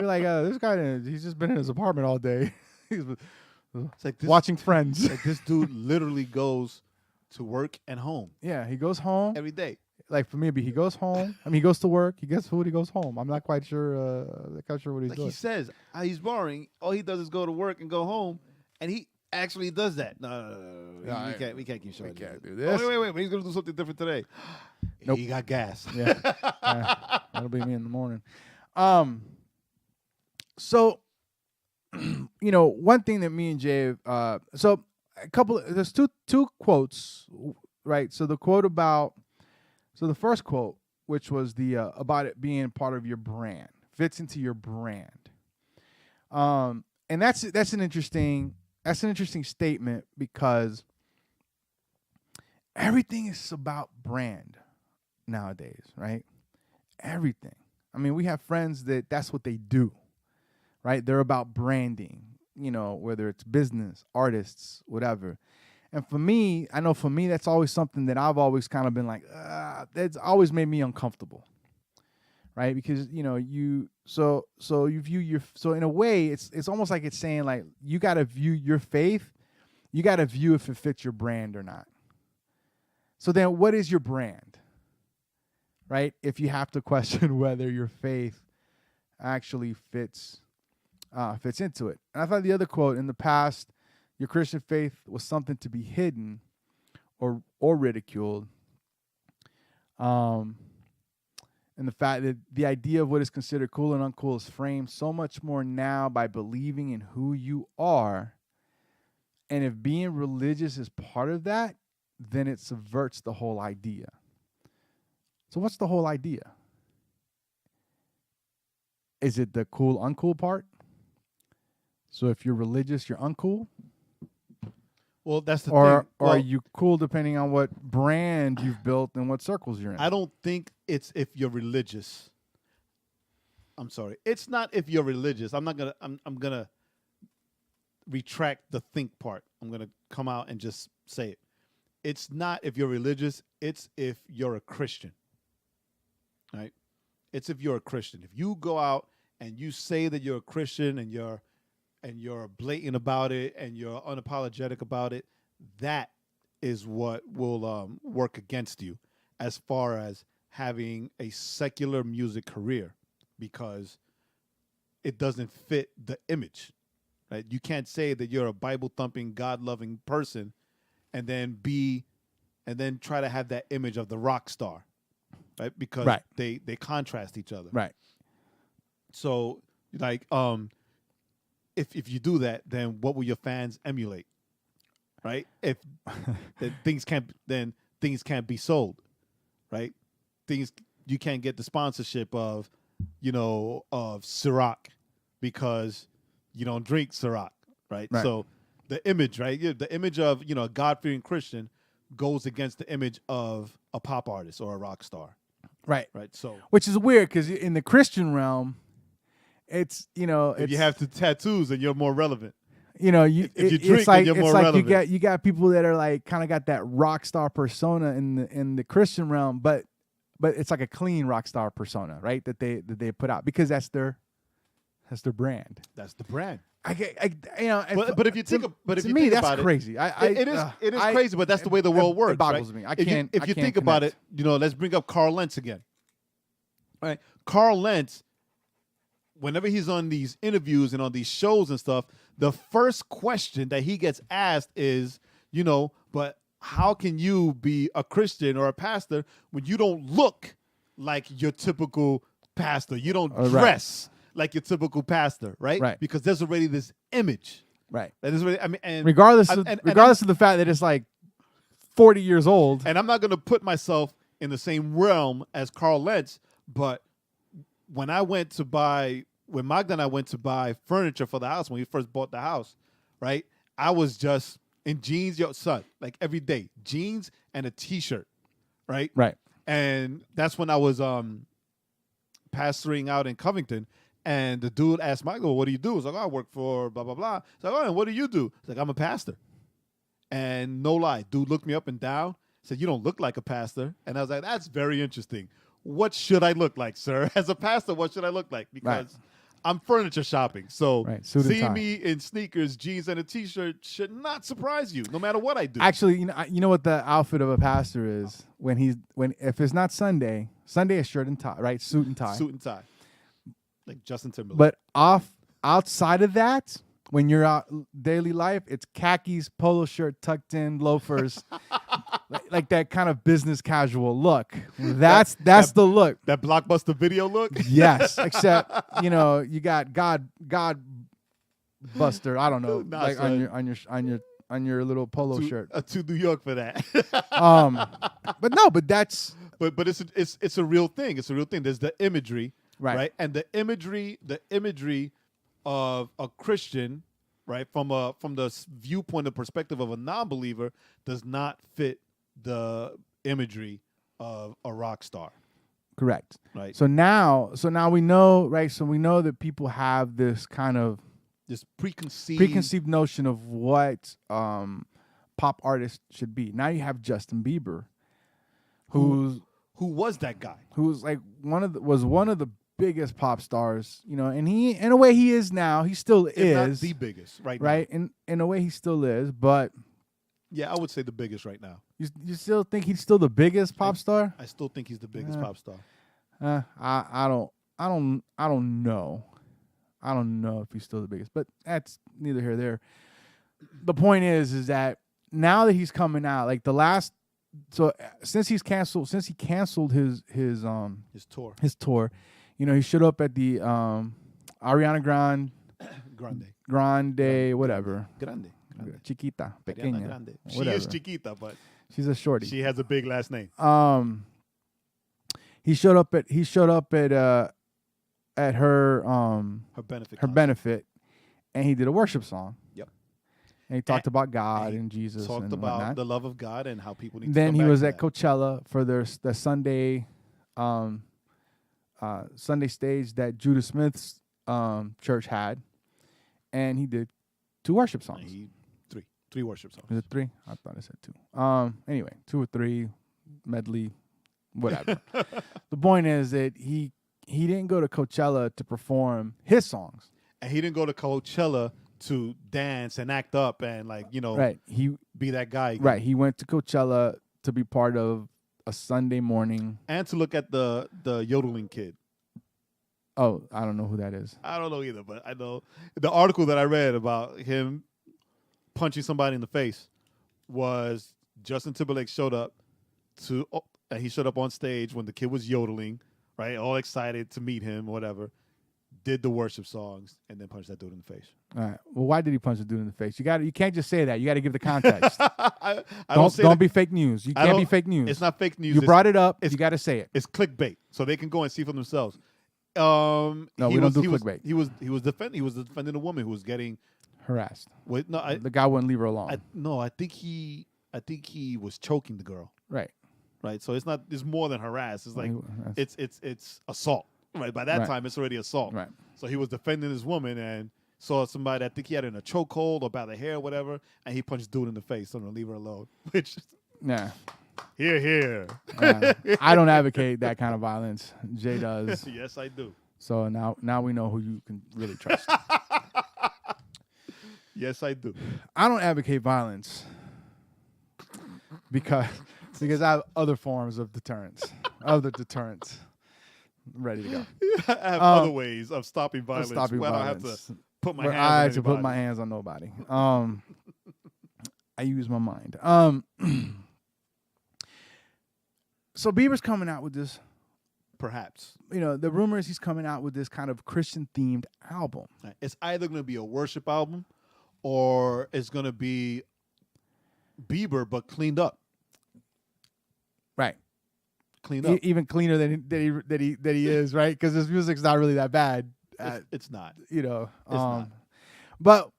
Speaker 1: like, this guy, he's just been in his apartment all day. He's
Speaker 2: It's like
Speaker 1: watching Friends.
Speaker 2: Like this dude literally goes to work and home
Speaker 1: Yeah, he goes home.
Speaker 2: every day.
Speaker 1: Like for me, he goes home. I mean, he goes to work. He gets food. He goes home. I'm not quite sure. What he's
Speaker 2: Like
Speaker 1: doing.
Speaker 2: he says, he's boring. All he does is go to work and go home, and he actually does that. No. We can't keep showing.
Speaker 1: We can't do
Speaker 2: this.
Speaker 1: this.
Speaker 2: Oh, wait. He's gonna do something different today.
Speaker 1: Nope.
Speaker 2: He got gas.
Speaker 1: Yeah, that'll be me in the morning. So, one thing that me and Jay, there's two quotes, right? So the first quote, which was the about it being part of your brand, fits into your brand, and that's an interesting statement because everything is about brand nowadays, right? Everything. I mean, we have friends that's what they do, right? They're about branding, whether it's business, artists, whatever. And for me, that's always something that I've always kind of been like, that's always made me uncomfortable, right? Because, so in a way, it's almost like it's saying like, you got to view your faith, you got to view if it fits your brand or not. So then what is your brand, right? If you have to question whether your faith actually fits into it. And I thought the other quote, in the past, your Christian faith was something to be hidden or ridiculed. And the fact that the idea of what is considered cool and uncool is framed so much more now by believing in who you are. And if being religious is part of that, then it subverts the whole idea. So what's the whole idea? Is it the cool, uncool part? So if you're religious, you're uncool?
Speaker 2: Well, that's the
Speaker 1: thing. Or
Speaker 2: well,
Speaker 1: are you cool depending on what brand you've built and what circles you're in?
Speaker 2: I don't think it's if you're religious. I'm sorry. It's not if you're religious. I'm gonna retract the think part. I'm gonna come out and just say it. It's not if you're religious. It's if you're a Christian. Right? It's if you're a Christian. If you go out and you say that you're a Christian and you're blatant about it and you're unapologetic about it, that is what will work against you as far as having a secular music career, because it doesn't fit the image. Right? You can't say that you're a Bible-thumping, God-loving person and then try to have that image of the rock star, right? Because they contrast each other.
Speaker 1: Right.
Speaker 2: So, like, if you do that, then what will your fans emulate, right? If things can't be sold, right? You can't get the sponsorship of Ciroc because you don't drink Ciroc, right? So the image, right? The image of a God-fearing Christian goes against the image of a pop artist or a rock star,
Speaker 1: right?
Speaker 2: So,
Speaker 1: which is weird because in the Christian realm, it's
Speaker 2: if you have the tattoos, then you're more relevant.
Speaker 1: If you drink,
Speaker 2: it's like more relevant.
Speaker 1: You got people that are like kind of got that rock star persona in the Christian realm, but it's like a clean rock star persona, right? That they put out because that's their brand.
Speaker 2: That's the brand.
Speaker 1: But
Speaker 2: if you think,
Speaker 1: that's crazy.
Speaker 2: It is crazy, but that's the way the world works.
Speaker 1: It boggles me.
Speaker 2: If you think about it, let's bring up Carl Lentz again. All right, Carl Lentz, whenever he's on these interviews and on these shows and stuff, the first question that he gets asked is, but how can you be a Christian or a pastor when you don't look like your typical pastor? You don't dress like your typical pastor, right?
Speaker 1: Right.
Speaker 2: Because there's already this image.
Speaker 1: Right.
Speaker 2: That is really, I mean, and
Speaker 1: Regardless
Speaker 2: and-
Speaker 1: of
Speaker 2: and-
Speaker 1: regardless of the fact that it's like 40 years old.
Speaker 2: And I'm not going to put myself in the same realm as Carl Lentz, but when Magda and I went to buy furniture for the house, when we first bought the house, right? I was just in jeans, son, like every day, jeans and a t-shirt, right?
Speaker 1: Right.
Speaker 2: And that's when I was pastoring out in Covington. And the dude asked Michael, well, what do you do? He's like, I work for blah, blah, blah. He's like, oh, and what do you do? He's like, I'm a pastor. And no lie, dude looked me up and down, said, you don't look like a pastor. And I was like, that's very interesting. What should I look like, sir? As a pastor, what should I look like? Because I'm furniture shopping. So seeing me in sneakers, jeans, and a T-shirt should not surprise you, no matter what I do.
Speaker 1: Actually, you know what the outfit of a pastor is if it's not Sunday is shirt and tie, right? Suit and tie.
Speaker 2: Suit and tie. Like Justin Timberlake.
Speaker 1: But outside of that, when you're out daily life, it's khakis, polo shirt, tucked in, loafers, like that kind of business casual look. That's the look.
Speaker 2: That Blockbuster Video look.
Speaker 1: Yes, except you got God Buster. I don't know,
Speaker 2: Nah,
Speaker 1: like
Speaker 2: son.
Speaker 1: on your little polo shirt.
Speaker 2: To New York for that.
Speaker 1: But that's
Speaker 2: but it's a real thing. It's a real thing. There's the imagery,
Speaker 1: right?
Speaker 2: And the imagery of a Christian, right, from the viewpoint and perspective of a non-believer, does not fit the imagery of a rock star.
Speaker 1: Correct.
Speaker 2: Right.
Speaker 1: So now we know, right? So we know that people have this kind of
Speaker 2: this preconceived
Speaker 1: notion of what pop artists should be. Now you have Justin Bieber, who
Speaker 2: was that guy?
Speaker 1: Who's like one of the biggest pop stars, and he, in a way, he is now. He still is
Speaker 2: not the biggest right now.
Speaker 1: In a way, he still is, but
Speaker 2: yeah, I would say the biggest right now.
Speaker 1: You still think he's still the biggest pop star?
Speaker 2: I still think he's the biggest pop star.
Speaker 1: I don't know. I don't know if he's still the biggest, but that's neither here nor there. The point is that now that he's coming out, like since he canceled his tour, he showed up at the Ariana Grande, whatever.
Speaker 2: Grande.
Speaker 1: Chiquita,
Speaker 2: pequeña, Grande. She is chiquita, but
Speaker 1: she's a shorty.
Speaker 2: She has a big last name.
Speaker 1: He showed up at her benefit, and he did a worship song.
Speaker 2: Yep.
Speaker 1: And he talked about God and Jesus.
Speaker 2: Talked about whatnot. The love of God and how people need.
Speaker 1: Then
Speaker 2: to come
Speaker 1: he was at
Speaker 2: that.
Speaker 1: Coachella for the Sunday, Sunday stage that Judah Smith's church had, and he did 2 worship songs.
Speaker 2: Three worship songs.
Speaker 1: Is it 3? I thought I said 2. Anyway, 2 or 3 medley, whatever. The point is that he didn't go to Coachella to perform his songs,
Speaker 2: and he didn't go to Coachella to dance and act up and
Speaker 1: right. He
Speaker 2: be that guy again.
Speaker 1: Right. He went to Coachella to be part of a Sunday morning
Speaker 2: and to look at the yodeling kid.
Speaker 1: Oh, I don't know who that is.
Speaker 2: I don't know either, but I know the article that I read about him punching somebody in the face was Justin Timberlake showed up and he showed up on stage when the kid was yodeling, right? All excited to meet him, whatever. Did the worship songs and then punched that dude in the face.
Speaker 1: All right. Well, why did he punch the dude in the face? You can't just say that. You got to give the context.
Speaker 2: I
Speaker 1: don't be fake news. You can't be fake news.
Speaker 2: It's not fake news.
Speaker 1: You brought it up. You got to say it.
Speaker 2: It's clickbait, so they can go and see for themselves.
Speaker 1: No, we don't do clickbait.
Speaker 2: He was defending a woman who was getting
Speaker 1: harassed.
Speaker 2: The
Speaker 1: guy wouldn't leave her alone.
Speaker 2: I think he was choking the girl.
Speaker 1: Right.
Speaker 2: So it's more than harass. It's like it's assault. Right. By that time, it's already assault.
Speaker 1: Right.
Speaker 2: So he was defending his woman and saw somebody. I think he had her in a chokehold or by the hair, or whatever, and he punched dude in the face. So I'm gonna leave her alone. Which, here.
Speaker 1: I don't advocate that kind of violence. Jay does.
Speaker 2: Yes, I do.
Speaker 1: So now we know who you can really trust.
Speaker 2: Yes, I do.
Speaker 1: I don't advocate violence because I have other forms of deterrence. Ready to go.
Speaker 2: I have other ways of stopping violence.
Speaker 1: I don't
Speaker 2: have to put my hands
Speaker 1: I
Speaker 2: on
Speaker 1: have to put
Speaker 2: anybody.
Speaker 1: my hands on nobody. I use my mind. So Bieber's coming out with this.
Speaker 2: Perhaps.
Speaker 1: The rumor is he's coming out with this kind of Christian-themed album.
Speaker 2: It's either going to be a worship album or it's gonna be Bieber but cleaned up.
Speaker 1: Right.
Speaker 2: Cleaned up.
Speaker 1: Even cleaner than he is, right? Because his music's not really that bad.
Speaker 2: It's not.
Speaker 1: You know.
Speaker 2: It's not.
Speaker 1: But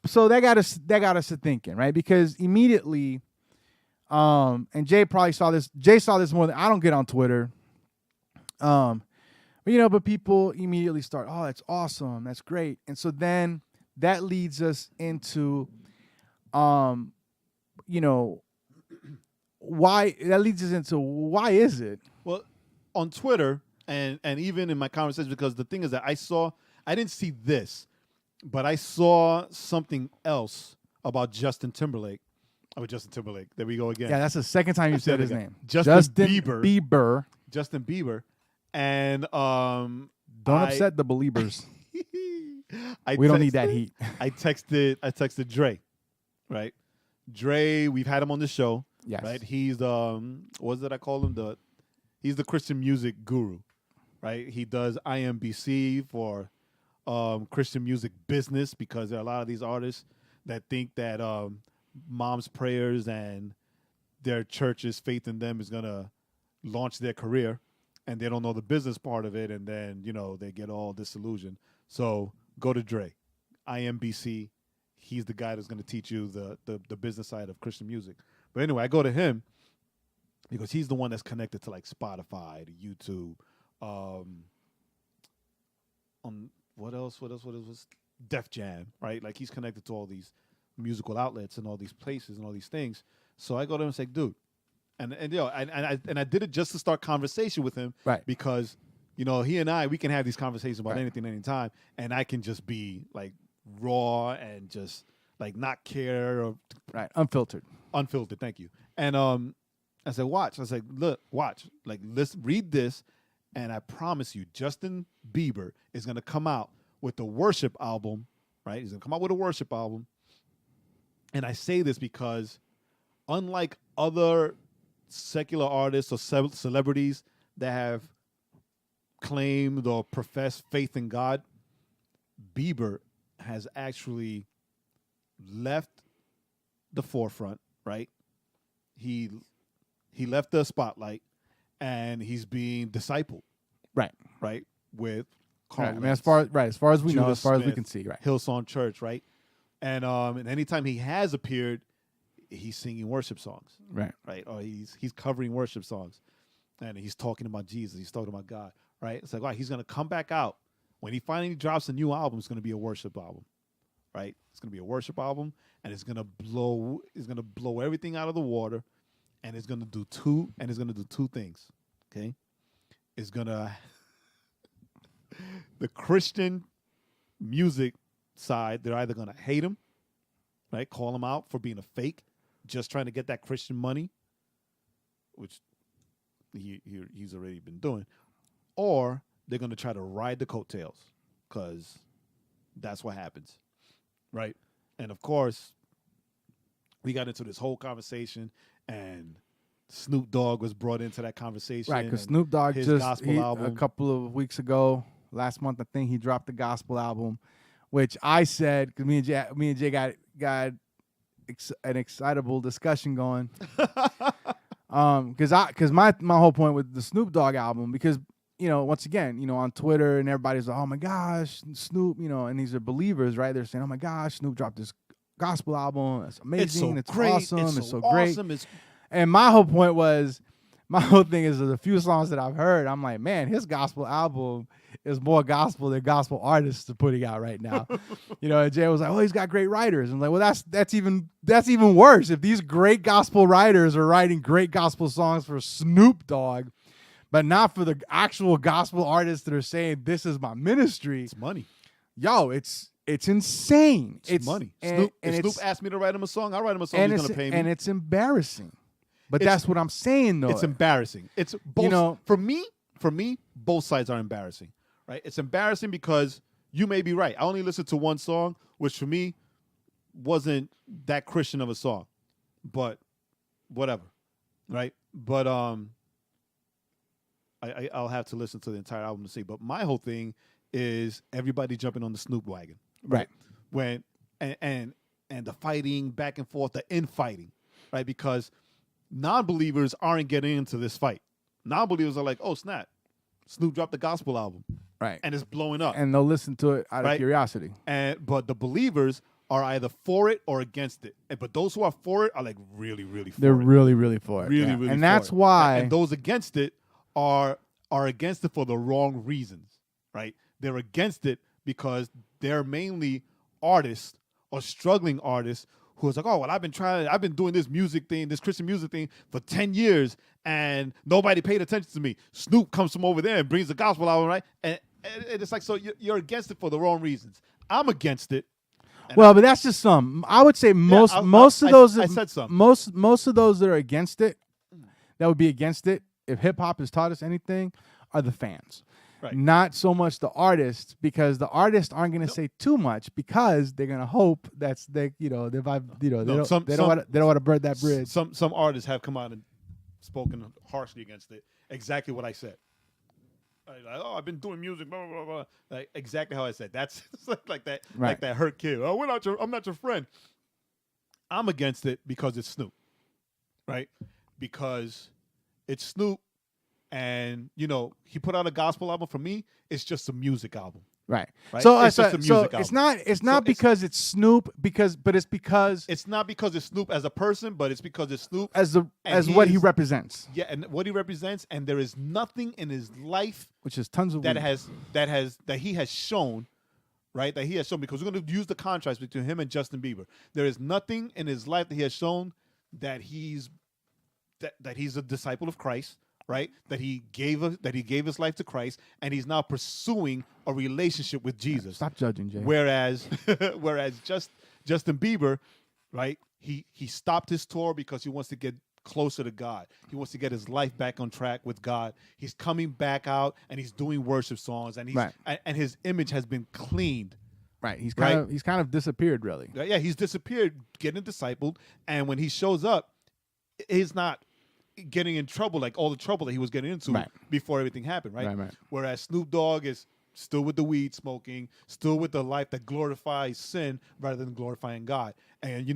Speaker 1: so that got us to thinking, right? Because immediately, and Jay probably saw this. Jay saw this more than I don't get on Twitter. But but people immediately start, oh, that's awesome, that's great, and so then that leads us into, why is it?
Speaker 2: Well, on Twitter and even in my conversations, because the thing is that I didn't see this, but I saw something else about Justin Timberlake. Oh, Justin Timberlake. There we go again.
Speaker 1: Yeah, that's the second time you said his name.
Speaker 2: Justin
Speaker 1: Bieber.
Speaker 2: Justin Bieber. And
Speaker 1: don't upset the believers. We don't need that heat.
Speaker 2: I texted Dre, right? Dre, we've had him on the show.
Speaker 1: Yes.
Speaker 2: Right? He's what did I call him? He's the Christian music guru, right? He does IMBC for Christian music business, because there are a lot of these artists that think that mom's prayers and their church's faith in them is gonna launch their career, and they don't know the business part of it, and then they get all disillusioned. So go to Dre, IMBC. He's the guy that's going to teach you the business side of Christian music. But anyway, I go to him because he's the one that's connected to like Spotify, to YouTube, on what else was Def Jam, right? Like he's connected to all these musical outlets and all these places and all these things. So I go to him and say, dude, and I did it just to start conversation with him,
Speaker 1: right?
Speaker 2: Because he and we can have these conversations about anything, anytime, and I can just be like raw and just like not care, or
Speaker 1: unfiltered.
Speaker 2: Thank you. And I said, watch. I said, look, watch. Like, let's read this, and I promise you, Justin Bieber is gonna come out with a worship album, right? He's gonna come out with a worship album. And I say this because, unlike other secular artists or celebrities that have claimed or professed faith in God, Bieber has actually left the forefront, right? He left the spotlight, and he's being discipled, right, with Carl.
Speaker 1: Right. I mean, as far as we know, as far as we can see, right,
Speaker 2: Hillsong Church, right, and anytime he has appeared, he's singing worship songs, right, or he's covering worship songs, and he's talking about Jesus, he's talking about God, right? It's like, wow, he's gonna come back out when he finally drops a new album. It's gonna be a worship album, right? It's gonna be a worship album, and it's gonna blow everything out of the water, and it's gonna do two things. Okay, it's gonna the Christian music side, they're either gonna hate him, right, call him out for being a fake, just trying to get that Christian money, which he's already been doing, or they're gonna try to ride the coattails, because that's what happens, right? And of course, we got into this whole conversation, and Snoop Dogg was brought into that conversation.
Speaker 1: Right, because Snoop Dogg
Speaker 2: his
Speaker 1: just
Speaker 2: gospel album.
Speaker 1: A couple of weeks ago, last month, I think he dropped the gospel album, which I said, because me and Jay got an excitable discussion going. Because my whole point with the Snoop Dogg album, because once again, on Twitter and everybody's like, oh my gosh, Snoop, and these are believers, right? They're saying, oh my gosh, Snoop dropped this gospel album. It's amazing. It's
Speaker 2: great.
Speaker 1: Awesome. It's so
Speaker 2: awesome.
Speaker 1: Great. And my whole point was, my whole thing is, the few songs that I've heard, I'm like, man, his gospel album is more gospel than gospel artists are putting out right now. And Jay was like, oh, he's got great writers. I'm like, well, that's even worse. If these great gospel writers are writing great gospel songs for Snoop Dogg, but not for the actual gospel artists that are saying, this is my ministry.
Speaker 2: It's money.
Speaker 1: Yo, it's insane.
Speaker 2: It's money. If Snoop asked me to write him a song, I'll write him a song. He's going to pay me.
Speaker 1: And it's embarrassing. But that's what I'm saying, though.
Speaker 2: It's embarrassing. It's both. For me, both sides are embarrassing, right? It's embarrassing because you may be right. I only listened to one song, which for me wasn't that Christian of a song, but whatever, right? But I'll have to listen to the entire album to see. But my whole thing is everybody jumping on the Snoop wagon,
Speaker 1: right?
Speaker 2: When and the fighting back and forth, the infighting, right? Because non-believers aren't getting into this fight. Non-believers are like, oh snap, Snoop dropped the gospel album,
Speaker 1: Right.
Speaker 2: and it's blowing up,
Speaker 1: And they'll listen to it out of
Speaker 2: Right.
Speaker 1: curiosity.
Speaker 2: but the believers are either for it or against it. But those who are for it are like really, really for
Speaker 1: They're
Speaker 2: it.
Speaker 1: really, really for it.
Speaker 2: Really,
Speaker 1: yeah.
Speaker 2: really
Speaker 1: And
Speaker 2: for
Speaker 1: that's
Speaker 2: it.
Speaker 1: why.
Speaker 2: And those against it are against it for the wrong reasons, right? They're against it because they're mainly artists or struggling artists who is like, oh, well, I've been doing this music thing, this Christian music thing for 10 years, and nobody paid attention to me. Snoop comes from over there and brings the gospel album, right? And it's like, so you're against it for the wrong reasons. I'm against it.
Speaker 1: Well, but that's just some. I would say most of those.
Speaker 2: I said some.
Speaker 1: Most of those that are against it, that would be against it. If hip hop has taught us anything, are the fans,
Speaker 2: Right.
Speaker 1: not so much the artists, because the artists aren't going to say too much because they're going to hope that's they don't want to burn that bridge.
Speaker 2: Some artists have come out and spoken harshly against it. Exactly what I said. Like, oh, I've been doing music, blah blah blah, blah. Like exactly how I said. That's like that,
Speaker 1: Right.
Speaker 2: like that hurt kid. Oh, I'm not your friend. I'm against it because it's Snoop, right? Because it's Snoop, and he put out a gospel album. For me, it's just a music album.
Speaker 1: Right.
Speaker 2: Right?
Speaker 1: So
Speaker 2: It's just a music
Speaker 1: it's
Speaker 2: album.
Speaker 1: not because it's Snoop, but it's because
Speaker 2: It's not because it's Snoop as a person, but it's because it's Snoop
Speaker 1: as
Speaker 2: and
Speaker 1: what he
Speaker 2: he's-
Speaker 1: represents,
Speaker 2: Yeah, and what he represents, and there is nothing in his life
Speaker 1: which is tons of
Speaker 2: that
Speaker 1: weed.
Speaker 2: he has shown, right? That he has shown, because we're going to use the contrast between him and Justin Bieber. There is nothing in his life that he has shown that he's a disciple of Christ, right? That he gave his life to Christ, and he's now pursuing a relationship with Jesus.
Speaker 1: Stop judging, Jay.
Speaker 2: Whereas Justin Bieber, right? He stopped his tour because he wants to get closer to God. He wants to get his life back on track with God. He's coming back out and he's doing worship songs, and and his image has been cleaned.
Speaker 1: Right. He's
Speaker 2: Right.
Speaker 1: kind of disappeared, really.
Speaker 2: Yeah, he's disappeared, getting discipled, and when he shows up, he's not getting in trouble like all the trouble that he was getting into
Speaker 1: Right.
Speaker 2: before everything happened, right?
Speaker 1: Right.
Speaker 2: Whereas Snoop Dogg is still with the weed smoking, still with the life that glorifies sin rather than glorifying God. And you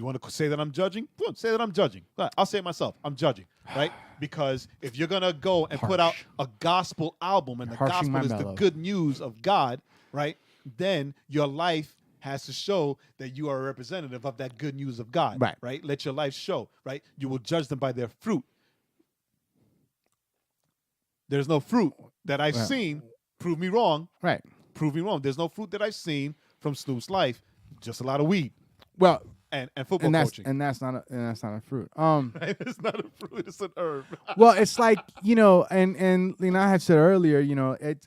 Speaker 2: want to say that I'm judging? Well, say that I'm judging. I'll say it myself. I'm judging, right? Because if you're gonna go and put out a gospel album, and the
Speaker 1: Harshing my
Speaker 2: gospel is the
Speaker 1: mellow.
Speaker 2: good news of God, right? Then your life has to show that you are a representative of that good news of God,
Speaker 1: Right.
Speaker 2: Let your life show, right? You will judge them by their fruit. There's no fruit that I've seen. Prove me wrong.
Speaker 1: Right.
Speaker 2: Prove me wrong. There's no fruit that I've seen from Snoop's life. Just a lot of weed
Speaker 1: Well,
Speaker 2: and football coaching.
Speaker 1: and that's not a fruit.
Speaker 2: Right? It's not a fruit. It's an herb.
Speaker 1: Well, it's like and I had said earlier,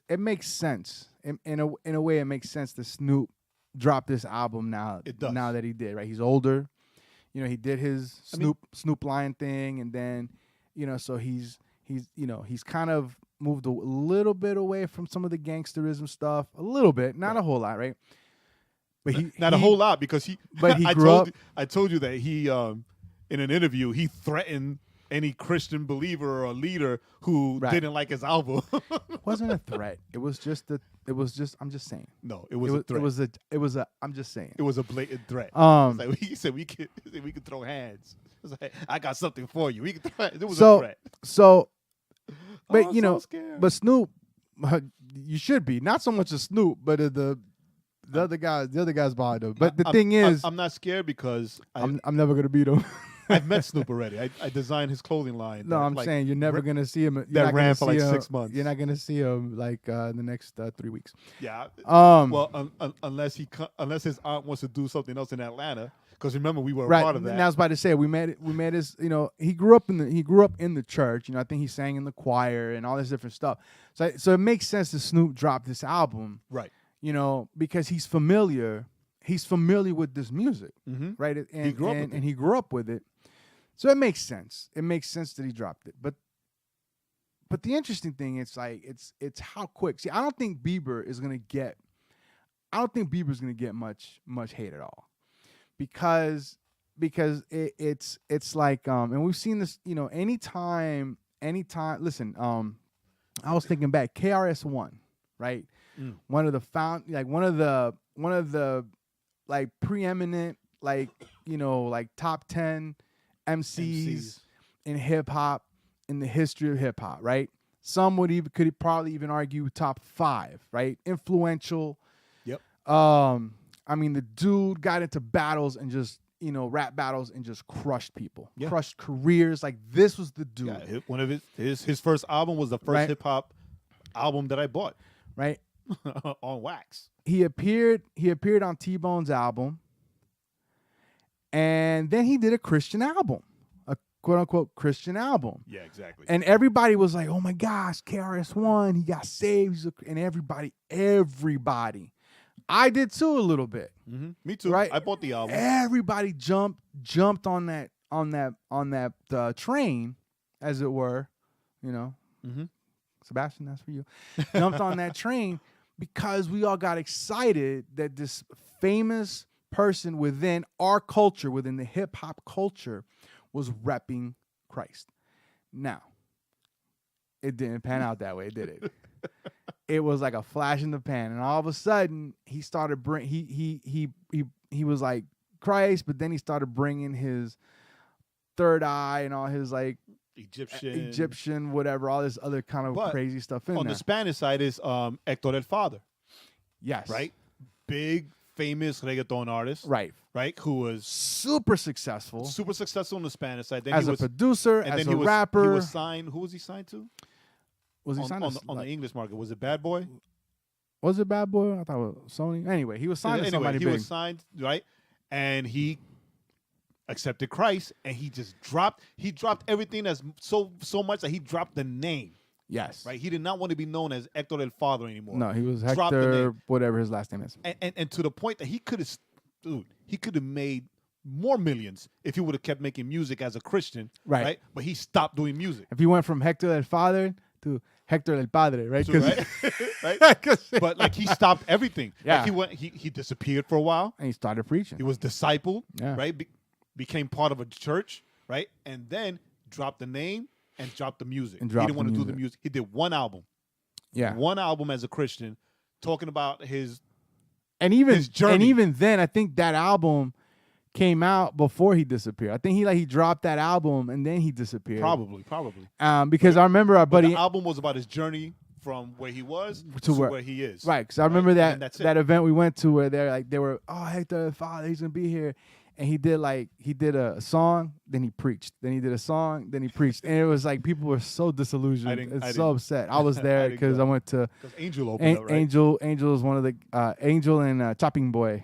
Speaker 1: it makes sense in a way. It makes sense that Snoop dropped this album now.
Speaker 2: It does.
Speaker 1: Now that he did, right? He's older. He did his Snoop Lion thing, and then so he's kind of moved a little bit away from some of the gangsterism stuff, a little bit, not a whole lot, right? But
Speaker 2: Not a whole lot, because he.
Speaker 1: But he grew up.
Speaker 2: I told you that he, in an interview, he threatened any Christian believer or leader who didn't like his album.
Speaker 1: It wasn't a threat. It was just. I'm just saying.
Speaker 2: No, it was a threat.
Speaker 1: It was a. I'm just saying.
Speaker 2: It was a blatant threat. He said we could throw hands. It's like, I got something for you. We could throw hands. It was a threat.
Speaker 1: So, but
Speaker 2: I'm so scared.
Speaker 1: but Snoop, you should be not so much a Snoop, but the other guys behind him. But the thing is,
Speaker 2: I'm not scared because
Speaker 1: I'm never gonna beat him.
Speaker 2: I've met Snoop already. I designed his clothing line.
Speaker 1: No, I'm saying you're never gonna see him.
Speaker 2: That ran for like 6 months.
Speaker 1: You're not gonna see him like in the next 3 weeks.
Speaker 2: Yeah.
Speaker 1: Well,
Speaker 2: unless his aunt wants to do something else in Atlanta, because remember we were a
Speaker 1: right.
Speaker 2: part of that.
Speaker 1: And I was about to say we met his. He grew up in the church. I think he sang in the choir and all this different stuff. So it makes sense that Snoop dropped this album.
Speaker 2: Right.
Speaker 1: Because he's familiar. He's familiar with this music, right? And
Speaker 2: he grew up with it.
Speaker 1: And he grew up with it. So it makes sense. It makes sense that he dropped it. But the interesting thing is it's how quick. See, I don't think Bieber is gonna get much hate at all. Because it's like and we've seen this, anytime listen, I was thinking back, KRS-One, right? One of the like preeminent, like, like top 10 MCs in hip hop in the history of hip hop, right? Some could probably even argue top 5, right? Influential.
Speaker 2: Yep.
Speaker 1: I mean, the dude got into battles and just, rap battles and just crushed people, crushed careers. Like, this was the dude.
Speaker 2: Yeah, one of his first album was the first hip hop album that I bought.
Speaker 1: Right.
Speaker 2: On wax.
Speaker 1: He appeared on T-Bone's album, and then he did a Christian album, a quote unquote Christian album.
Speaker 2: Yeah, exactly.
Speaker 1: And everybody was like, "Oh my gosh, KRS-One, he got saved," and everybody. I did too a little bit.
Speaker 2: Mm-hmm. Me too.
Speaker 1: Right?
Speaker 2: I bought the album.
Speaker 1: Everybody jumped on that train, as it were.
Speaker 2: Mm-hmm.
Speaker 1: Sebastian, that's for you. Jumped on that train because we all got excited that this famous person within our culture, within the hip hop culture, was repping Christ. Now, it didn't pan out that way, did it? It was like a flash in the pan, and all of a sudden he started he was like Christ, but then he started bringing his third eye and all his like Egyptian, whatever, all this other kind of crazy stuff in there.
Speaker 2: On the Spanish side is Héctor el Father.
Speaker 1: Yes.
Speaker 2: Right? Big, famous reggaeton artist.
Speaker 1: Right.
Speaker 2: Right? Who was
Speaker 1: super successful.
Speaker 2: Super successful on the Spanish side. Then
Speaker 1: as a producer, as a rapper.
Speaker 2: He was signed. Who was he signed to?
Speaker 1: Was he signed
Speaker 2: on the English market? Was it Bad Boy?
Speaker 1: Was it Bad Boy? I thought it was Sony. Anyway, he was signed to somebody big.
Speaker 2: He was signed, right? And he accepted Christ, and he dropped everything as so much that he dropped the name.
Speaker 1: Yes.
Speaker 2: Right? He did not want to be known as Héctor el Father anymore.
Speaker 1: No, he was Hector, whatever his last name is.
Speaker 2: And to the point that he could have made more millions if he would have kept making music as a Christian. Right? But he stopped doing music.
Speaker 1: If he went from Hector el Father to Hector el Padre, right?
Speaker 2: Right? But like he stopped everything.
Speaker 1: Yeah.
Speaker 2: Like he disappeared for a while.
Speaker 1: And he started preaching.
Speaker 2: He was discipled,
Speaker 1: yeah.
Speaker 2: Right? Became part of a church, right? And then dropped the name and dropped the music. He didn't want to do the music. He did one album.
Speaker 1: Yeah.
Speaker 2: One album as a Christian, talking about his
Speaker 1: journey. And even then, I think that album came out before he disappeared. I think he dropped that album and then he disappeared.
Speaker 2: Probably.
Speaker 1: Because I remember our buddy.
Speaker 2: The album was about his journey from where he was to where he is.
Speaker 1: Right. Because I remember that event we went to where they were, oh, Hector the Father, he's gonna be here. And he did a song, then he preached. Then he did a song, then he preached. And it was like people were so disillusioned and so upset. I was there because I went to
Speaker 2: Angel opened up, right?
Speaker 1: Angel is one of the Angel and Chopping Boy,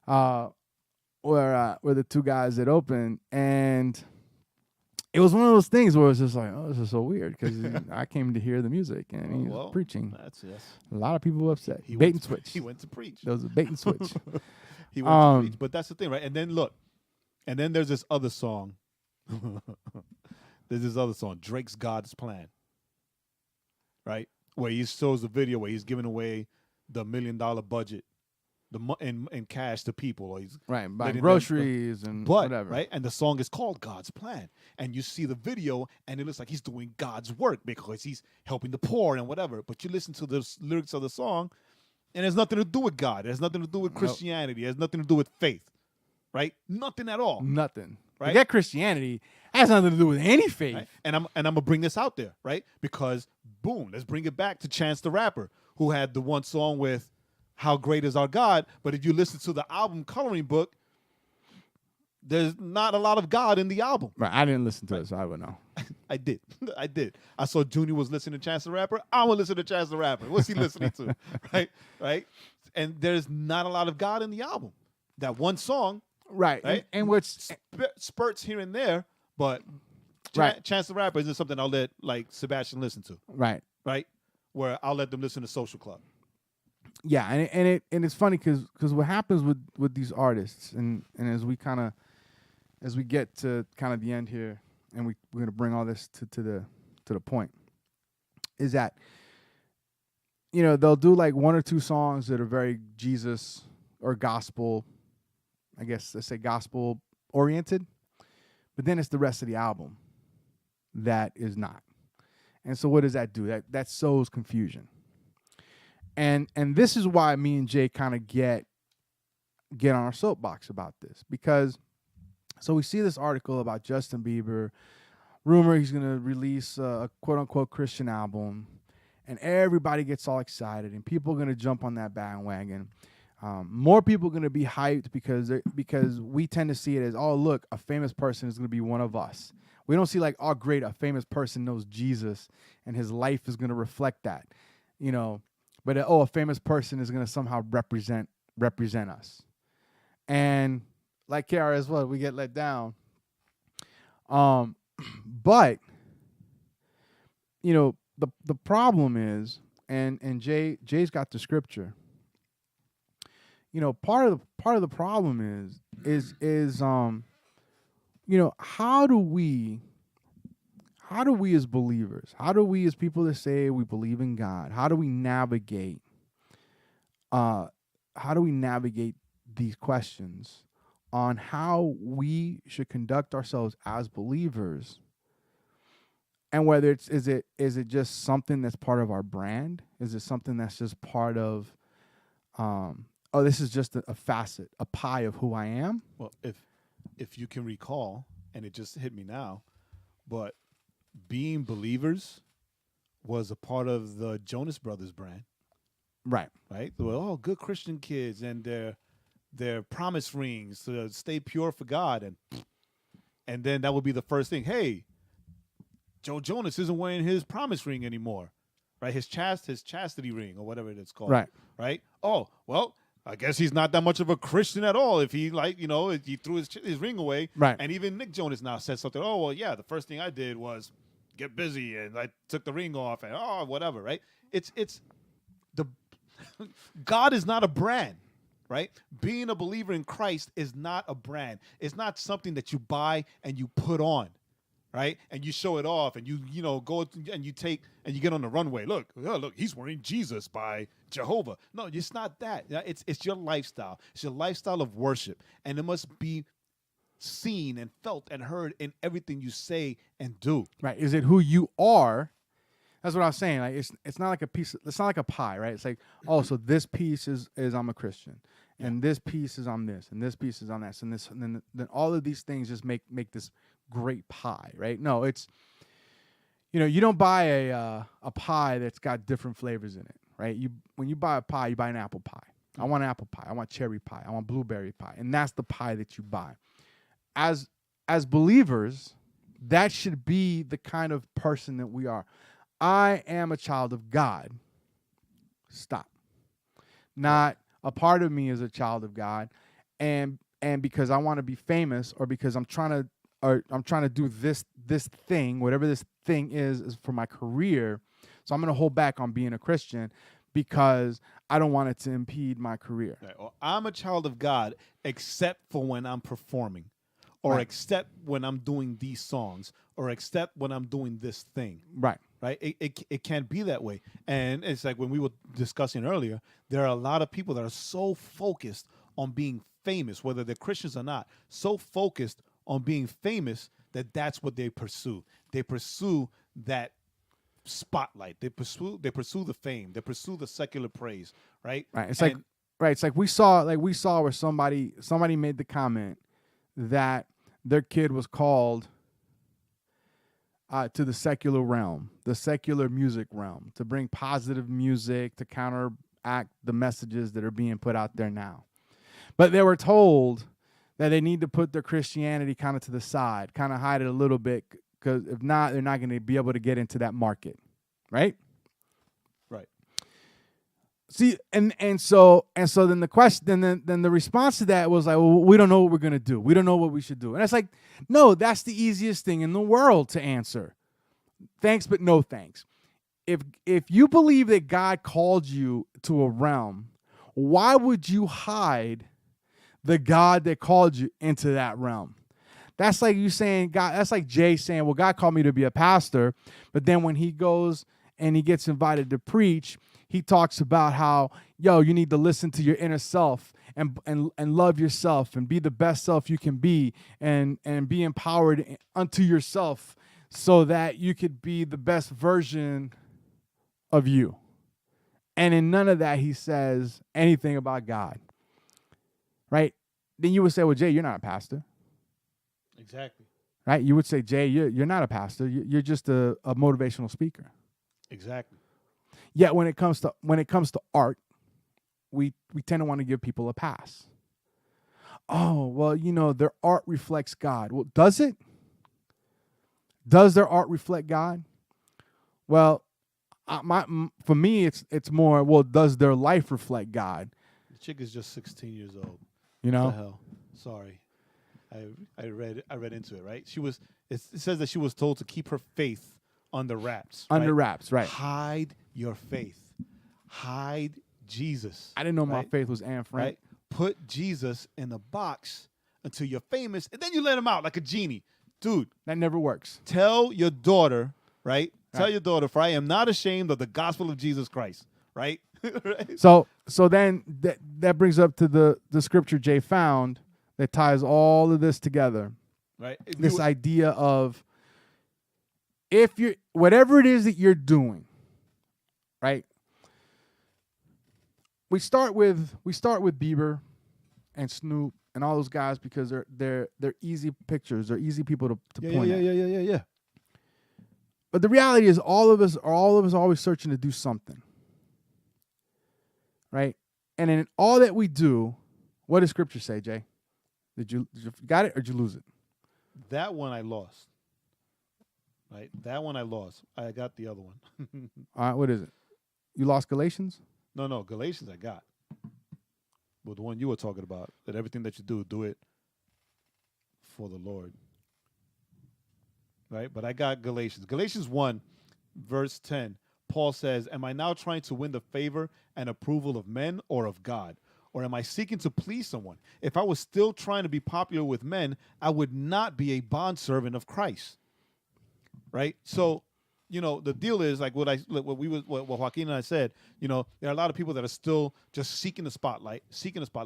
Speaker 1: were the two guys that opened, and it was one of those things where it was just like, oh, this is so weird because I came to hear the music and he was preaching. A lot of people were upset. Bait and switch.
Speaker 2: He went to preach.
Speaker 1: There was a bait and switch.
Speaker 2: He went to preach. But that's the thing, right? And then look, there's this other song. Drake's God's Plan, right? Where he shows the video where he's giving away the $1 million budget, in cash to people, or he's
Speaker 1: buying groceries and whatever,
Speaker 2: right? And the song is called God's Plan, and you see the video, and it looks like he's doing God's work because he's helping the poor and whatever. But you listen to the lyrics of the song, and it has nothing to do with God. It has nothing to do with Christianity. It has nothing to do with faith, right? Nothing at all.
Speaker 1: Nothing.
Speaker 2: Right?
Speaker 1: Forget Christianity. It has nothing to do with any faith.
Speaker 2: Right? And I'm gonna bring this out there, right? Because boom, let's bring it back to Chance the Rapper, who had the one song with How Great Is Our God. But if you listen to the album coloring book, there's not a lot of God in the album.
Speaker 1: Right. I didn't listen to it, so I would know.
Speaker 2: I did. I saw Junior was listening to Chance the Rapper. I'm gonna listen to Chance the Rapper. What's he listening to? Right. And there's not a lot of God in the album. That one song,
Speaker 1: right? And which
Speaker 2: spurts here and there, but Chance the Rapper isn't something I'll let like Sebastian listen to.
Speaker 1: Right.
Speaker 2: Where I'll let them listen to Social Club.
Speaker 1: Yeah, and it's funny because what happens with these artists, and as we get to kind of the end here, and we're gonna bring all this to the point, is that they'll do like one or two songs that are very Jesus or gospel, I guess let's say gospel oriented, but then it's the rest of the album that is not. And so what does that do? That sows confusion. And this is why me and Jay kind of get get on our soapbox about this because so we see this article about Justin Bieber, rumor he's going to release a quote unquote Christian album, and everybody gets all excited and people are going to jump on that bandwagon. More people are going to be hyped because we tend to see it as, oh, look, a famous person is going to be one of us. We don't see like, oh, great, a famous person knows Jesus and his life is going to reflect that, But a famous person is going to somehow represent us. And like KRS, what we get let down. But the problem is, and Jay's got the scripture. Part of the problem is how do we as believers, how do we as people that say we believe in God, how do we navigate these questions on how we should conduct ourselves as believers, and whether is it just something that's part of our brand? Is it something that's just part of this is just a facet, a pie of who I am?
Speaker 2: Well, if you can recall, and it just hit me now, but being believers was a part of the Jonas Brothers brand.
Speaker 1: Right.
Speaker 2: Right? They were good Christian kids, and their promise rings to stay pure for God, and then that would be the first thing. Hey, Joe Jonas isn't wearing his promise ring anymore, right? His chastity ring or whatever it's called. Right? Oh, well, I guess he's not that much of a Christian at all if he he threw his ring away.
Speaker 1: Right.
Speaker 2: And even Nick Jonas now said something. Oh, well, yeah, the first thing I did was get busy and I took the ring off and whatever, right? It's the God is not a brand, right? Being a believer in Christ is not a brand. It's not something that you buy and you put on, right? And you show it off and you go and you get on the runway. Look, he's wearing Jesus by Jehovah. No, it's not that. It's your lifestyle. It's your lifestyle of worship. And it must be seen and felt and heard in everything you say and do.
Speaker 1: Right. Is it who you are? That's what I was saying. Like it's not like a piece. It's not like a pie, right? It's like, so this piece is I'm a Christian, and this piece is I'm this, and this piece is I'm that, and this, and then all of these things just make this great pie, right? No, it's you don't buy a pie that's got different flavors in it, right? When you buy a pie, you buy an apple pie. I want apple pie. I want cherry pie. I want blueberry pie, and that's the pie that you buy. As believers, that should be the kind of person that we are. I am a child of God. Stop. Not a part of me is a child of God, and because I want to be famous, or because I'm trying to do this thing, whatever this thing is for my career. So I'm going to hold back on being a Christian because I don't want it to impede my career.
Speaker 2: Right. Or I'm a child of God, except for when I'm performing, or except when I'm doing these songs, or except when I'm doing this thing.
Speaker 1: Right.
Speaker 2: Right. It can't be that way. And it's like when we were discussing earlier, there are a lot of people that are so focused on being famous, whether they're Christians or not, so focused on being famous that's what they pursue. They pursue that spotlight. They pursue the fame. They pursue the secular praise. Right.
Speaker 1: Right. It's like we saw where somebody made the comment that their kid was called to the secular realm, the secular music realm, to bring positive music to counteract the messages that are being put out there now. But they were told that they need to put their Christianity kind of to the side, kind of hide it a little bit, because if not, they're not going to be able to get into that market, right?
Speaker 2: Right.
Speaker 1: See, and so then the question, then the response to that was like, well, we don't know what we're gonna do. We don't know what we should do. And it's like, no, that's the easiest thing in the world to answer. Thanks, but no thanks. If you believe that God called you to a realm, why would you hide the God that called you into that realm? That's like you saying God. That's like Jay saying, well, God called me to be a pastor, but then when he goes and he gets invited to preach, he talks about how, you need to listen to your inner self and love yourself and be the best self you can be and be empowered unto yourself so that you could be the best version of you. And in none of that he says anything about God. right? Then you would say, well, Jay, you're not a pastor.
Speaker 2: Exactly.
Speaker 1: Right? You would say, Jay, you're not a pastor. You're just a motivational speaker.
Speaker 2: Exactly.
Speaker 1: Yet when it comes to art, we tend to want to give people a pass. Oh, well, their art reflects God. Well, does it? Does their art reflect God? Well, for me, it's more, well, does their life reflect God?
Speaker 2: The chick is just 16 years old.
Speaker 1: You know?
Speaker 2: What the hell? Sorry. I read into it, right? It says that she was told to keep her faith under wraps.
Speaker 1: Under wraps, right.
Speaker 2: Hide your faith. Hide Jesus.
Speaker 1: I didn't know my faith was Anne Frank.
Speaker 2: Right? Put Jesus in a box until you're famous, and then you let him out like a genie. Dude.
Speaker 1: That never works.
Speaker 2: Tell your daughter, right? Tell your daughter, for I am not ashamed of the gospel of Jesus Christ, right? Right?
Speaker 1: So then that brings up to the scripture Jay found that ties all of this together.
Speaker 2: Right.
Speaker 1: This idea of whatever it is that you're doing, right? We start with Bieber and Snoop and all those guys because they're easy pictures, they're easy people to point at.
Speaker 2: Yeah.
Speaker 1: But the reality is all of us are always searching to do something. Right? And in all that we do, what does scripture say, Jay? Did you got it or did you lose it?
Speaker 2: That one I lost. Right? That one I lost. I got the other one.
Speaker 1: All right, what is it? You lost Galatians?
Speaker 2: No, Galatians I got. But the one you were talking about, that everything that you do it for the Lord. Right? But I got Galatians. Galatians 1, verse 10. Paul says, am I now trying to win the favor and approval of men or of God? Or am I seeking to please someone? If I was still trying to be popular with men, I would not be a bondservant of Christ. Right? So, the deal is like what Joaquin and I said, there are a lot of people that are still just seeking the spotlight.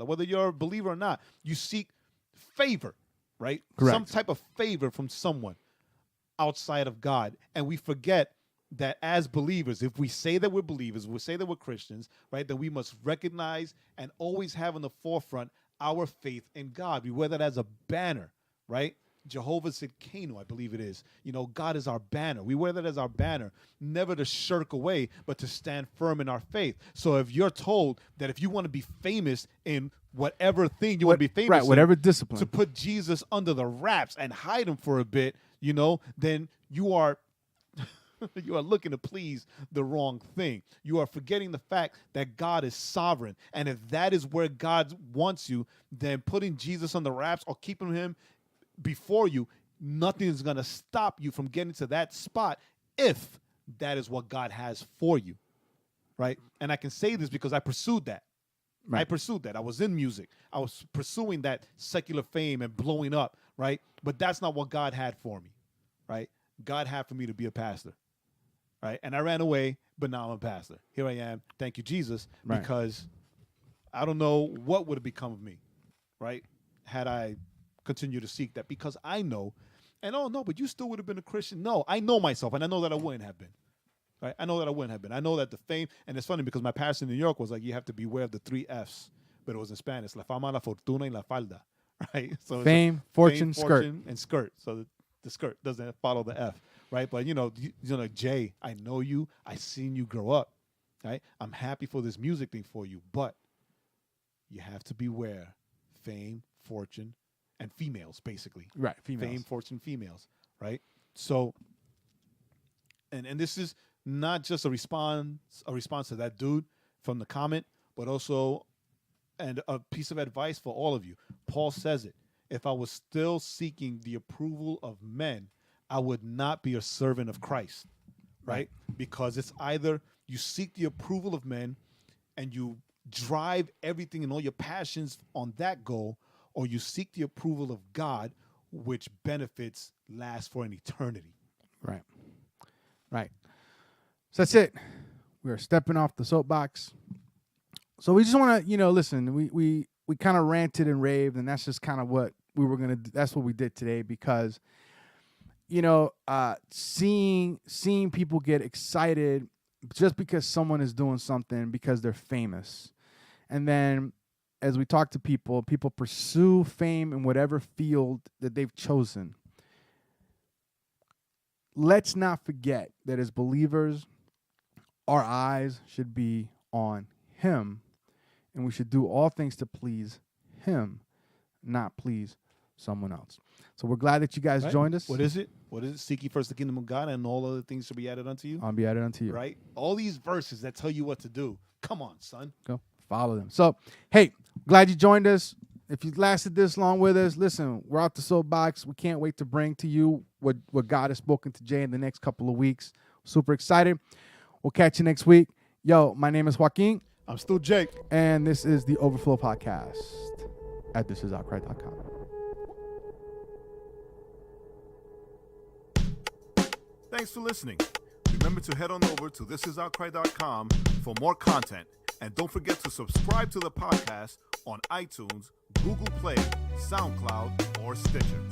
Speaker 2: Whether you're a believer or not, you seek favor, right?
Speaker 1: Correct.
Speaker 2: Some type of favor from someone outside of God. And we forget that as believers, if we say that we're believers, we say that we're Christians, right, then we must recognize and always have in the forefront our faith in God. We wear that as a banner, right? Jehovah Sidkenu, I believe it is. God is our banner. We wear that as our banner, never to shirk away, but to stand firm in our faith. So if you're told that if you want to be famous in whatever thing you want to be famous in,
Speaker 1: whatever discipline,
Speaker 2: to put Jesus under the wraps and hide him for a bit, then you are you are looking to please the wrong thing. You are forgetting the fact that God is sovereign. And if that is where God wants you, then putting Jesus on the wraps or keeping him before you, nothing is going to stop you from getting to that spot if that is what God has for you, right? And I can say this because I pursued that. Right. I pursued that. I was in music. I was pursuing that secular fame and blowing up, right? But that's not what God had for me, right? God had for me to be a pastor, right? And I ran away, but now I'm a pastor. Here I am. Thank you, Jesus,
Speaker 1: right.
Speaker 2: Because I don't know what would have become of me, right, had I continued to seek that. Because I know, and oh, no, but you still would have been a Christian. No, I know myself, and I know that I wouldn't have been. Right? I know that I wouldn't have been. I know that the fame, and it's funny because my pastor in New York was like, you have to beware of the 3 F's, but it was in Spanish: la fama, la fortuna, y la falda. Right? So
Speaker 1: fame, fortune, skirt,
Speaker 2: and skirt. So the skirt doesn't follow the F, right? But Jay, I know you. I seen you grow up. Right? I'm happy for this music thing for you, but you have to beware fame, fortune, and females, basically.
Speaker 1: Right? Females.
Speaker 2: Fame, fortune, females. Right? So, and this is not just a response to that dude from the comment, but also and a piece of advice for all of you. Paul says it. If I was still seeking the approval of men, I would not be a servant of Christ, right? Because it's either you seek the approval of men and you drive everything and all your passions on that goal, or you seek the approval of God, which benefits last for an eternity.
Speaker 1: Right. Right. So that's it. We're stepping off the soapbox. So we just want to, listen, we kind of ranted and raved, and that's just kind of what we were going to do. That's what we did today because, seeing people get excited just because someone is doing something because they're famous. And then as we talk to people, people pursue fame in whatever field that they've chosen. Let's not forget that as believers, our eyes should be on him, and we should do all things to please him, not please someone else. So we're glad that you guys joined us.
Speaker 2: What is it? What is it? Seek ye first the kingdom of God, and all other things shall be added unto you.
Speaker 1: I'll be added unto you.
Speaker 2: Right? All these verses that tell you what to do. Come on, son.
Speaker 1: Go follow them. So, hey, glad you joined us. If you lasted this long with us, listen, we're out the soapbox. We can't wait to bring to you what God has spoken to Jay in the next couple of weeks. Super excited. We'll catch you next week. Yo, my name is Joaquin.
Speaker 2: I'm still Jake.
Speaker 1: And this is the Overflow Podcast at thisisoutcry.com.
Speaker 3: Thanks for listening. Remember to head on over to thisisoutcry.com for more content. And don't forget to subscribe to the podcast on iTunes, Google Play, SoundCloud, or Stitcher.